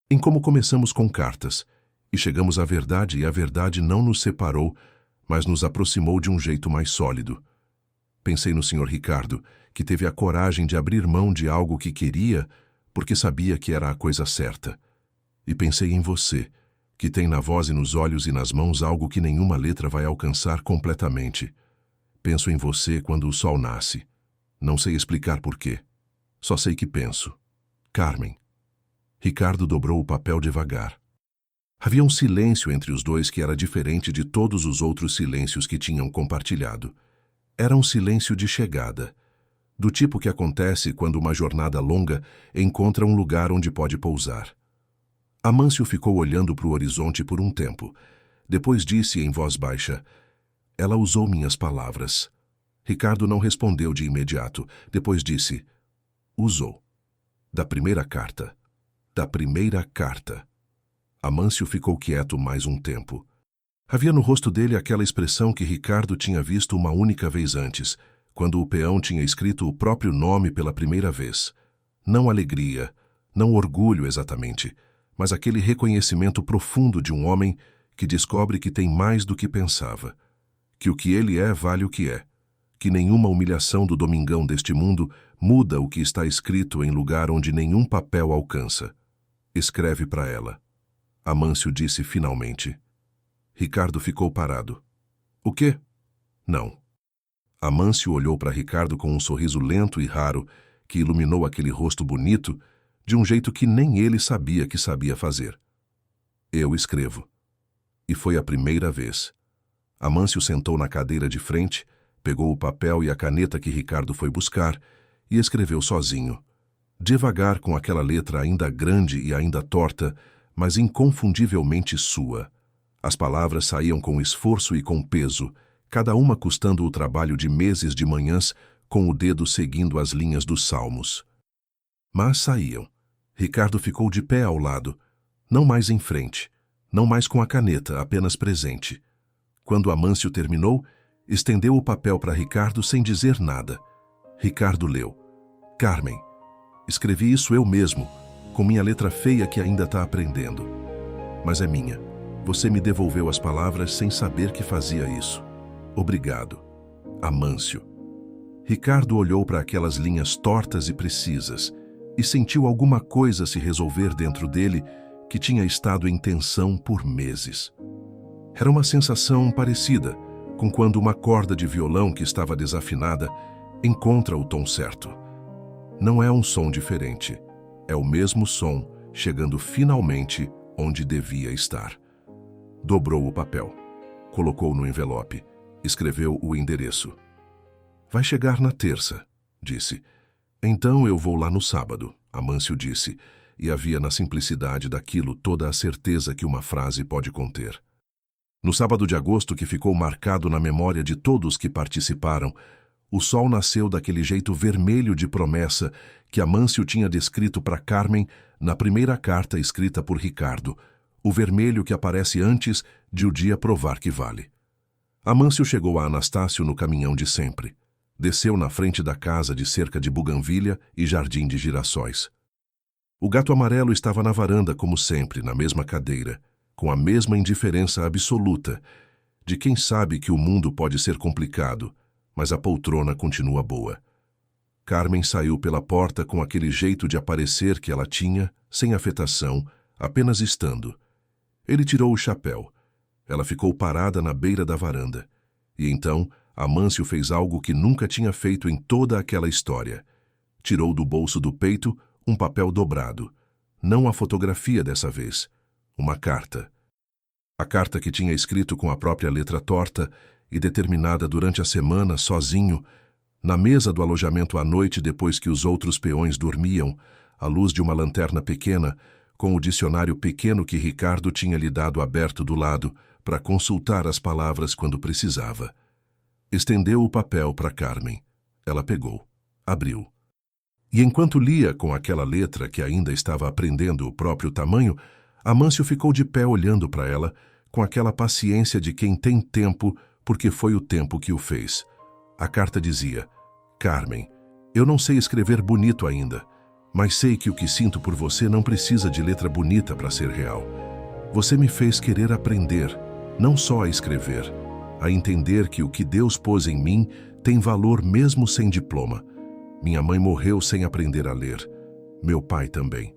em como começamos com cartas, e chegamos à verdade, e a verdade não nos separou, mas nos aproximou de um jeito mais sólido. Pensei no Sr. Ricardo, que teve a coragem de abrir mão de algo que queria, porque sabia que era a coisa certa. E pensei em você, que tem na voz e nos olhos e nas mãos algo que nenhuma letra vai alcançar completamente. Penso em você quando o sol nasce. Não sei explicar por quê. Só sei que penso. Carmen. Ricardo dobrou o papel devagar. Havia um silêncio entre os dois que era diferente de todos os outros silêncios que tinham compartilhado. Era um silêncio de chegada, do tipo que acontece quando uma jornada longa encontra um lugar onde pode pousar. Amâncio ficou olhando para o horizonte por um tempo. Depois disse em voz baixa, ela usou minhas palavras. Ricardo não respondeu de imediato. Depois disse, usou. Da primeira carta. Da primeira carta. Amâncio ficou quieto mais um tempo. Havia no rosto dele aquela expressão que Ricardo tinha visto uma única vez antes, quando o peão tinha escrito o próprio nome pela primeira vez. Não alegria, não orgulho exatamente, mas aquele reconhecimento profundo de um homem que descobre que tem mais do que pensava, que o que ele é vale o que é, que nenhuma humilhação do domingão deste mundo muda o que está escrito em lugar onde nenhum papel alcança. Escreve para ela. Amâncio disse finalmente. Ricardo ficou parado. O quê? Não. Amâncio olhou para Ricardo com um sorriso lento e raro que iluminou aquele rosto bonito de um jeito que nem ele sabia que sabia fazer. Eu escrevo. E foi a primeira vez. Amâncio sentou na cadeira de frente, pegou o papel e a caneta que Ricardo foi buscar e escreveu sozinho, devagar com aquela letra ainda grande e ainda torta, mas inconfundivelmente sua. As palavras saíam com esforço e com peso, cada uma custando o trabalho de meses de manhãs, com o dedo seguindo as linhas dos salmos. Mas saíam. Ricardo ficou de pé ao lado, não mais em frente, não mais com a caneta, apenas presente. Quando Amâncio terminou, estendeu o papel para Ricardo sem dizer nada. Ricardo leu. Carmen, escrevi isso eu mesmo, com minha letra feia que ainda está aprendendo. Mas é minha. Você me devolveu as palavras sem saber que fazia isso. Obrigado. Amâncio. Ricardo olhou para aquelas linhas tortas e precisas e sentiu alguma coisa se resolver dentro dele que tinha estado em tensão por meses. Era uma sensação parecida com quando uma corda de violão que estava desafinada encontra o tom certo. Não é um som diferente, é o mesmo som chegando finalmente onde devia estar. Dobrou o papel, colocou no envelope, escreveu o endereço. Vai chegar na terça, disse. Então eu vou lá no sábado, Amâncio disse, e havia na simplicidade daquilo toda a certeza que uma frase pode conter. No sábado de agosto, que ficou marcado na memória de todos que participaram, o sol nasceu daquele jeito vermelho de promessa que Amâncio tinha descrito para Carmen na primeira carta escrita por Ricardo, o vermelho que aparece antes de o dia provar que vale. Amâncio chegou a Anastácio no caminhão de sempre. Desceu na frente da casa de cerca de buganvília e jardim de girassóis. O gato amarelo estava na varanda como sempre, na mesma cadeira, com a mesma indiferença absoluta, de quem sabe que o mundo pode ser complicado, mas a poltrona continua boa. Carmen saiu pela porta com aquele jeito de aparecer que ela tinha, sem afetação, apenas estando. Ele tirou o chapéu. Ela ficou parada na beira da varanda. E então, Amâncio fez algo que nunca tinha feito em toda aquela história. Tirou do bolso do peito um papel dobrado. Não a fotografia dessa vez. Uma carta. A carta que tinha escrito com a própria letra torta e determinada durante a semana, sozinho, na mesa do alojamento à noite depois que os outros peões dormiam, à luz de uma lanterna pequena, com o dicionário pequeno que Ricardo tinha lhe dado aberto do lado para consultar as palavras quando precisava. Estendeu o papel para Carmen. Ela pegou. Abriu. E enquanto lia com aquela letra que ainda estava aprendendo o próprio tamanho, Amâncio ficou de pé olhando para ela, com aquela paciência de quem tem tempo, porque foi o tempo que o fez. A carta dizia: Carmen, eu não sei escrever bonito ainda, mas sei que o que sinto por você não precisa de letra bonita para ser real. Você me fez querer aprender, não só a escrever, a entender que o que Deus pôs em mim tem valor mesmo sem diploma. Minha mãe morreu sem aprender a ler. Meu pai também.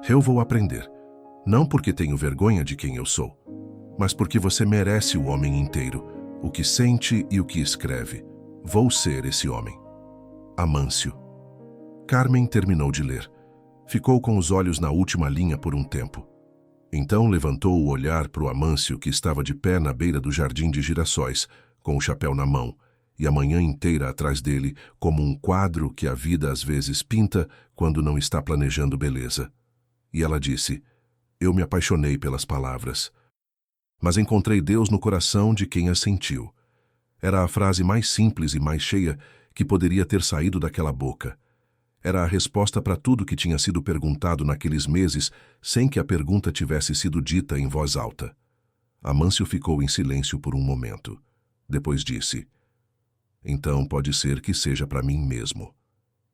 Eu vou aprender. Não porque tenho vergonha de quem eu sou, mas porque você merece o homem inteiro, o que sente e o que escreve. Vou ser esse homem. Amâncio. Carmen terminou de ler. Ficou com os olhos na última linha por um tempo. Então levantou o olhar para o Amâncio, que estava de pé na beira do jardim de girassóis, com o chapéu na mão, e a manhã inteira atrás dele, como um quadro que a vida às vezes pinta quando não está planejando beleza. E ela disse: Eu me apaixonei pelas palavras. Mas encontrei Deus no coração de quem as sentiu. Era a frase mais simples e mais cheia que poderia ter saído daquela boca. Era a resposta para tudo que tinha sido perguntado naqueles meses, sem que a pergunta tivesse sido dita em voz alta. Amâncio ficou em silêncio por um momento. Depois disse: Então pode ser que seja para mim mesmo.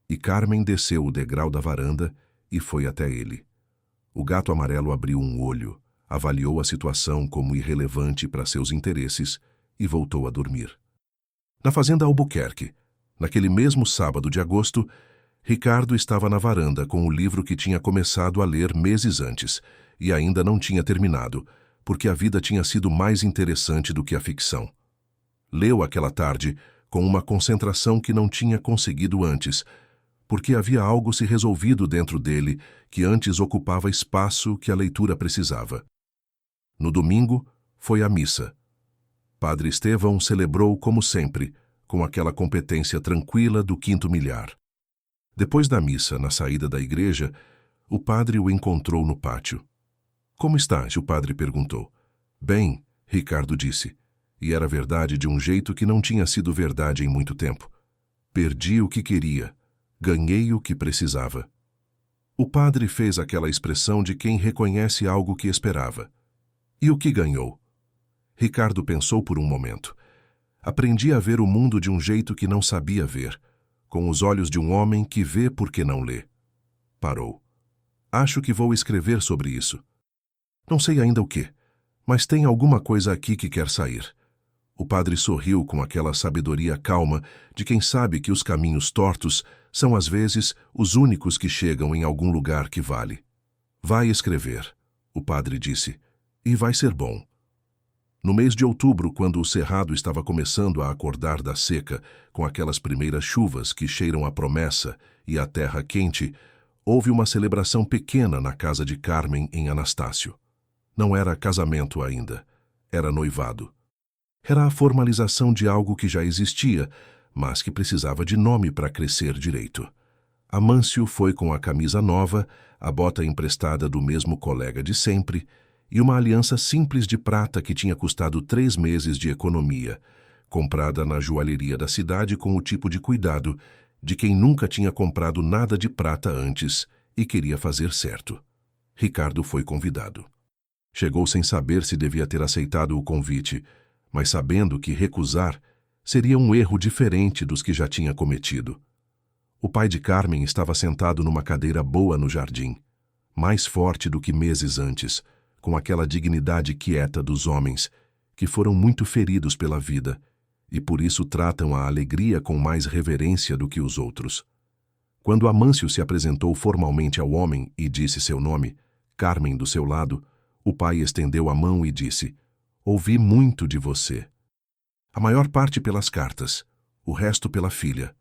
E Carmen desceu o degrau da varanda e foi até ele. O gato amarelo abriu um olho, avaliou a situação como irrelevante para seus interesses e voltou a dormir. Na fazenda Albuquerque, naquele mesmo sábado de agosto, Ricardo estava na varanda com o livro que tinha começado a ler meses antes e ainda não tinha terminado, porque a vida tinha sido mais interessante do que a ficção. Leu aquela tarde com uma concentração que não tinha conseguido antes, porque havia algo se resolvido dentro dele que antes ocupava espaço que a leitura precisava. No domingo, foi à missa. Padre Estevão celebrou como sempre, com aquela competência tranquila do quinto milhar. Depois da missa, na saída da igreja, o padre o encontrou no pátio. Como estás? O padre perguntou. Bem, Ricardo disse. E era verdade de um jeito que não tinha sido verdade em muito tempo. Perdi o que queria. Ganhei o que precisava. O padre fez aquela expressão de quem reconhece algo que esperava. E o que ganhou? Ricardo pensou por um momento. Aprendi a ver o mundo de um jeito que não sabia ver, com os olhos de um homem que vê porque não lê. Parou. Acho que vou escrever sobre isso. Não sei ainda o quê, mas tem alguma coisa aqui que quer sair. O padre sorriu com aquela sabedoria calma de quem sabe que os caminhos tortos são às vezes os únicos que chegam em algum lugar que vale. Vai escrever, o padre disse, e vai ser bom. No mês de outubro, quando o cerrado estava começando a acordar da seca, com aquelas primeiras chuvas que cheiram a promessa e a terra quente, houve uma celebração pequena na casa de Carmen em Anastácio. Não era casamento ainda, era noivado. Era a formalização de algo que já existia, mas que precisava de nome para crescer direito. Amâncio foi com a camisa nova, a bota emprestada do mesmo colega de sempre e uma aliança simples de prata que tinha custado 3 meses de economia, comprada na joalheria da cidade com o tipo de cuidado de quem nunca tinha comprado nada de prata antes e queria fazer certo. Ricardo foi convidado. Chegou sem saber se devia ter aceitado o convite, mas sabendo que recusar seria um erro diferente dos que já tinha cometido. O pai de Carmen estava sentado numa cadeira boa no jardim, mais forte do que meses antes, com aquela dignidade quieta dos homens, que foram muito feridos pela vida, e por isso tratam a alegria com mais reverência do que os outros. Quando Amâncio se apresentou formalmente ao homem e disse seu nome, Carmen do seu lado, o pai estendeu a mão e disse: ouvi muito de você. A maior parte pelas cartas, o resto pela filha.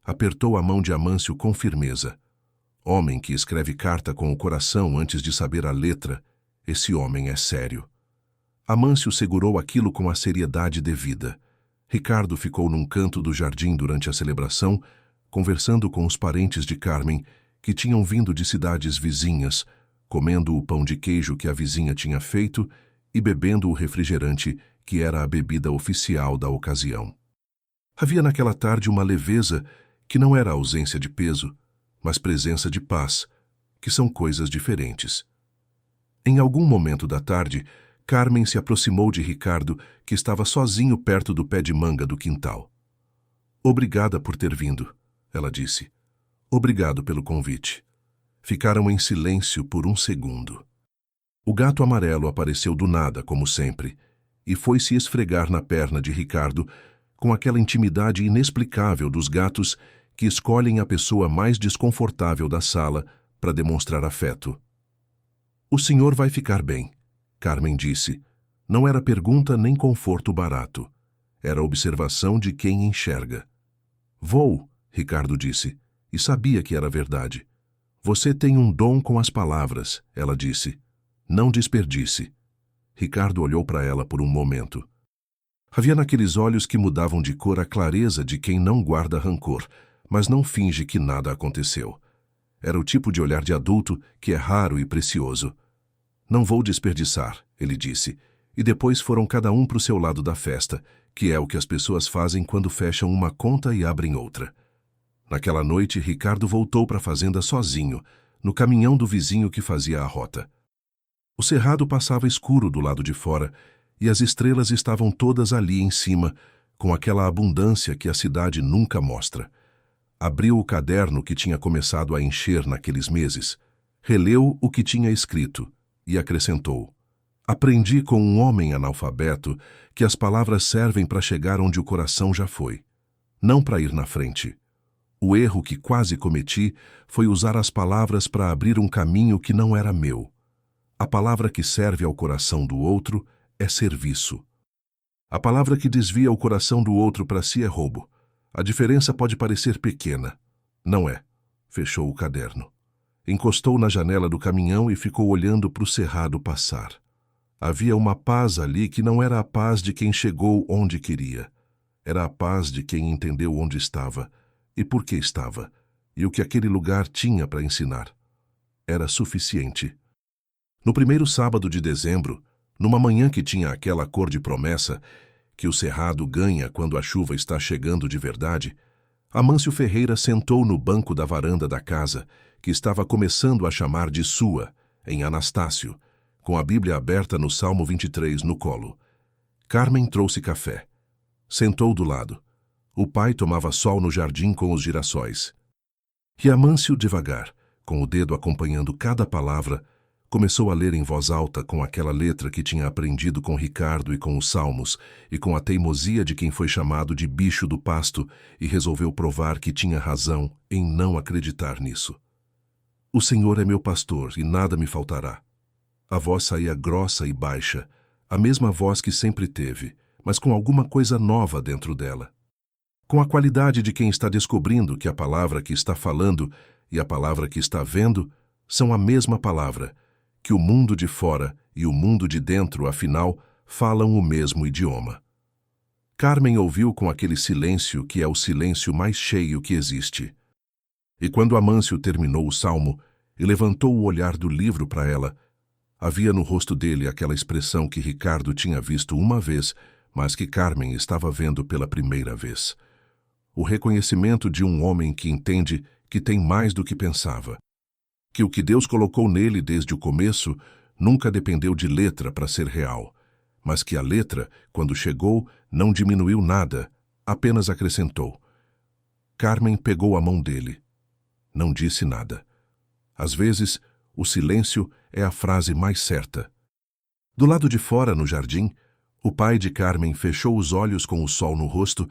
Apertou a mão de Amâncio com firmeza. Homem que escreve carta com o coração antes de saber a letra, esse homem é sério. Amâncio segurou aquilo com a seriedade devida. Ricardo ficou num canto do jardim durante a celebração, conversando com os parentes de Carmen, que tinham vindo de cidades vizinhas, comendo o pão de queijo que a vizinha tinha feito e bebendo o refrigerante, que era a bebida oficial da ocasião. Havia naquela tarde uma leveza que não era ausência de peso, mas presença de paz, que são coisas diferentes. Em algum momento da tarde, Carmen se aproximou de Ricardo, que estava sozinho perto do pé de manga do quintal. Obrigada por ter vindo, ela disse. Obrigado pelo convite. Ficaram em silêncio por um segundo. O gato amarelo apareceu do nada, como sempre, e foi se esfregar na perna de Ricardo com aquela intimidade inexplicável dos gatos que escolhem a pessoa mais desconfortável da sala para demonstrar afeto. O senhor vai ficar bem, Carmen disse. Não era pergunta nem conforto barato. Era observação de quem enxerga. Vou, Ricardo disse, e sabia que era verdade. Você tem um dom com as palavras, ela disse. Não desperdice. Ricardo olhou para ela por um momento. Havia naqueles olhos que mudavam de cor a clareza de quem não guarda rancor, mas não finge que nada aconteceu. Era o tipo de olhar de adulto que é raro e precioso. Não vou desperdiçar, ele disse, e depois foram cada um para o seu lado da festa, que é o que as pessoas fazem quando fecham uma conta e abrem outra. Naquela noite, Ricardo voltou para a fazenda sozinho, no caminhão do vizinho que fazia a rota. O cerrado passava escuro do lado de fora, e as estrelas estavam todas ali em cima, com aquela abundância que a cidade nunca mostra. Abriu o caderno que tinha começado a encher naqueles meses, releu o que tinha escrito e acrescentou: aprendi com um homem analfabeto que as palavras servem para chegar onde o coração já foi, não para ir na frente. O erro que quase cometi foi usar as palavras para abrir um caminho que não era meu. A palavra que serve ao coração do outro é serviço. A palavra que desvia o coração do outro para si é roubo. A diferença pode parecer pequena. Não é. Fechou o caderno. Encostou na janela do caminhão e ficou olhando para o cerrado passar. Havia uma paz ali que não era a paz de quem chegou onde queria. Era a paz de quem entendeu onde estava, e por que estava, e o que aquele lugar tinha para ensinar. Era suficiente. No primeiro sábado de dezembro, numa manhã que tinha aquela cor de promessa que o cerrado ganha quando a chuva está chegando de verdade, Amâncio Ferreira sentou no banco da varanda da casa, que estava começando a chamar de sua, em Anastácio, com a Bíblia aberta no Salmo 23 no colo. Carmen trouxe café. Sentou do lado. O pai tomava sol no jardim com os girassóis. E Amâncio, devagar, com o dedo acompanhando cada palavra, começou a ler em voz alta com aquela letra que tinha aprendido com Ricardo e com os salmos, e com a teimosia de quem foi chamado de bicho do pasto e resolveu provar que tinha razão em não acreditar nisso. O Senhor é meu pastor e nada me faltará. A voz saía grossa e baixa, a mesma voz que sempre teve, mas com alguma coisa nova dentro dela. Com a qualidade de quem está descobrindo que a palavra que está falando e a palavra que está vendo são a mesma palavra, que o mundo de fora e o mundo de dentro, afinal, falam o mesmo idioma. Carmen ouviu com aquele silêncio que é o silêncio mais cheio que existe. E quando Amâncio terminou o salmo e levantou o olhar do livro para ela, havia no rosto dele aquela expressão que Ricardo tinha visto uma vez, mas que Carmen estava vendo pela primeira vez. O reconhecimento de um homem que entende que tem mais do que pensava. Que o que Deus colocou nele desde o começo nunca dependeu de letra para ser real, mas que a letra, quando chegou, não diminuiu nada, apenas acrescentou. Carmen pegou a mão dele. Não disse nada. Às vezes, o silêncio é a frase mais certa. Do lado de fora, no jardim, o pai de Carmen fechou os olhos com o sol no rosto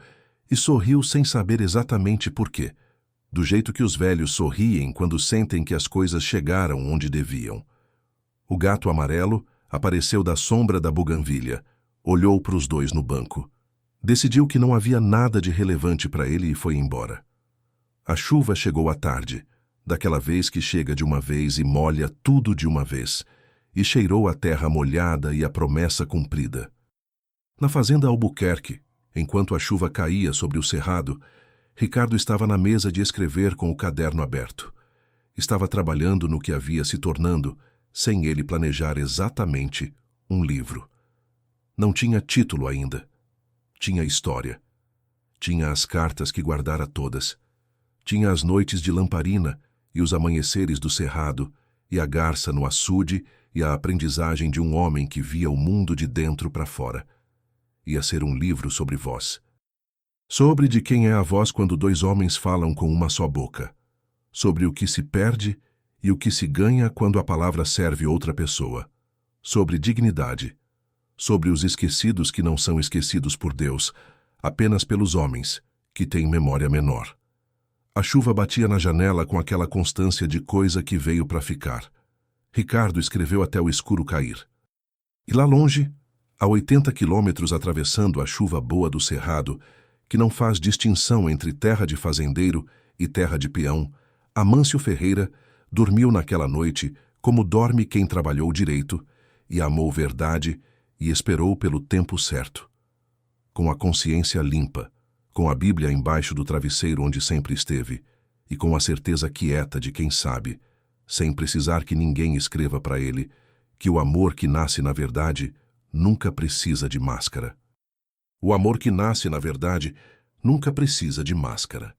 e sorriu sem saber exatamente por quê. Do jeito que os velhos sorriem quando sentem que as coisas chegaram onde deviam. O gato amarelo apareceu da sombra da buganvília, olhou para os dois no banco. Decidiu que não havia nada de relevante para ele e foi embora. A chuva chegou à tarde, daquela vez que chega de uma vez e molha tudo de uma vez, e cheirou a terra molhada e a promessa cumprida. Na fazenda Albuquerque, enquanto a chuva caía sobre o cerrado, Ricardo estava na mesa de escrever com o caderno aberto. Estava trabalhando no que havia se tornando, sem ele planejar exatamente, um livro. Não tinha título ainda. Tinha história. Tinha as cartas que guardara todas. Tinha as noites de lamparina e os amanheceres do cerrado, e a garça no açude e a aprendizagem de um homem que via o mundo de dentro para fora. Ia ser um livro sobre voz. Sobre de quem é a voz quando dois homens falam com uma só boca. Sobre o que se perde e o que se ganha quando a palavra serve outra pessoa. Sobre dignidade. Sobre os esquecidos que não são esquecidos por Deus, apenas pelos homens, que têm memória menor. A chuva batia na janela com aquela constância de coisa que veio para ficar. Ricardo escreveu até o escuro cair. E lá longe, a 80 quilômetros atravessando a chuva boa do cerrado, que não faz distinção entre terra de fazendeiro e terra de peão, Amâncio Ferreira dormiu naquela noite como dorme quem trabalhou direito e amou verdade e esperou pelo tempo certo. Com a consciência limpa, com a Bíblia embaixo do travesseiro onde sempre esteve, e com a certeza quieta de quem sabe, sem precisar que ninguém escreva para ele, que o amor que nasce na verdade nunca precisa de máscara. O amor que nasce na verdade nunca precisa de máscara.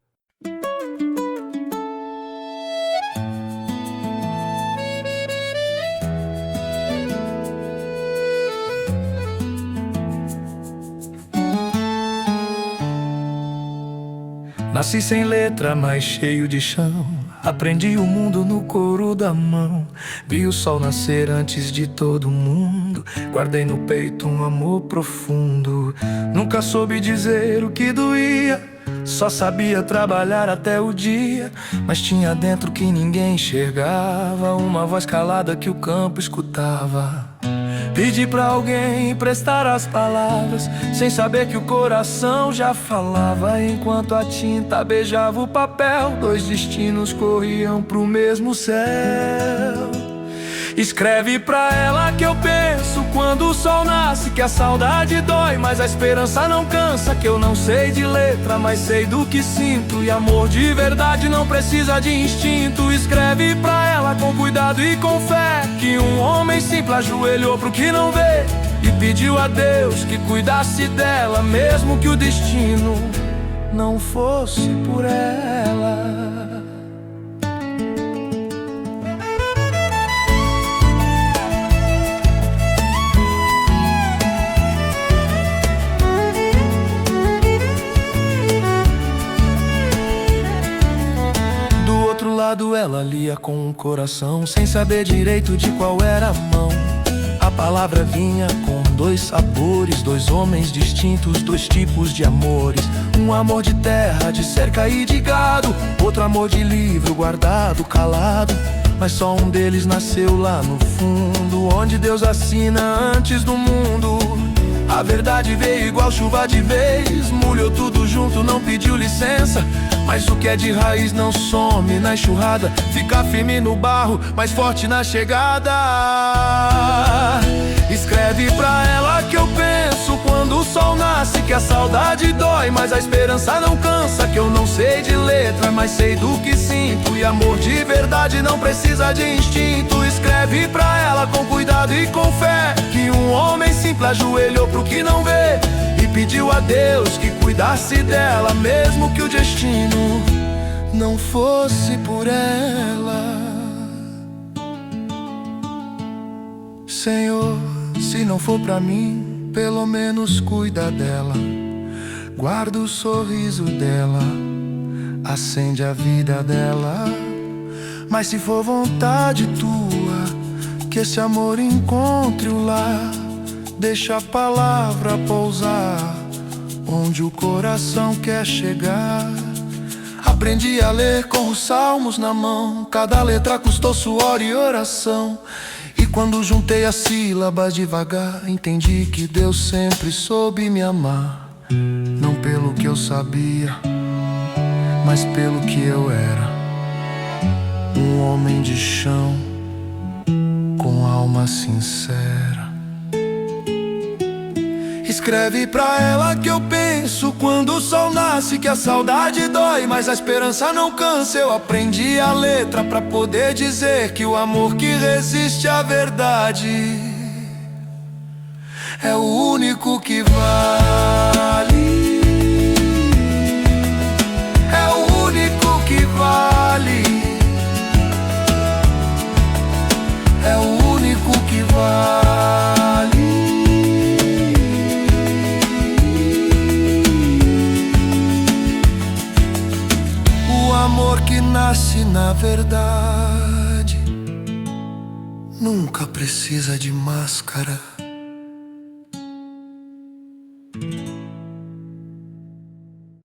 Nasci sem letra, mas cheio de chão. Aprendi o mundo no couro da mão. Vi o sol nascer antes de todo mundo. Guardei no peito um amor profundo. Nunca soube dizer o que doía. Só sabia trabalhar até o dia. Mas tinha dentro que ninguém enxergava. Uma voz calada que o campo escutava. Pedi pra alguém emprestar as palavras, sem saber que o coração já falava. Enquanto a tinta beijava o papel, dois destinos corriam pro mesmo céu. Escreve pra ela que eu penso quando o sol nasce, que a saudade dói, mas a esperança não cansa. Que eu não sei de letra, mas sei do que sinto, e amor de verdade não precisa de instinto. Escreve pra ela com cuidado e com fé, que um homem simples ajoelhou pro que não vê e pediu a Deus que cuidasse dela, mesmo que o destino não fosse por ela. Do outro lado ela lia com o coração, sem saber direito de qual era a mão. A palavra vinha com dois sabores, dois homens distintos, dois tipos de amores. Um amor de terra, de cerca e de gado, outro amor de livro guardado, calado. Mas só um deles nasceu lá no fundo, onde Deus assina antes do mundo. A verdade veio igual chuva de vez, molhou tudo junto, não pediu licença. Mas o que é de raiz não some na enxurrada, fica firme no barro, mais forte na chegada. Escreve pra ela que eu penso quando o sol nasce, que a saudade dói, mas a esperança não cansa. Que eu não sei de letra, mas sei do que sinto, e amor de verdade não precisa de instinto. Escreve pra ela com cuidado e com fé, que um homem simples ajoelhou pro que não vê e pediu a Deus que cuidasse dela, mesmo que o destino não fosse por ela. Senhor, se não for pra mim, pelo menos cuida dela, guarda o sorriso dela, acende a vida dela. Mas se for vontade tua, que esse amor encontre o lar, deixa a palavra pousar onde o coração quer chegar. Aprendi a ler com os salmos na mão, cada letra custou suor e oração. E quando juntei as sílabas devagar, entendi que Deus sempre soube me amar. Não pelo que eu sabia, mas pelo que eu era. Um homem de chão, com alma sincera. Escreve pra ela que eu penso quando o sol nasce, que a saudade dói, mas a esperança não cansa. Eu aprendi a letra pra poder dizer que o amor que resiste à verdade é o único que vale. É o único que vale. É o único que vale. O amor que nasce na verdade nunca precisa de máscara.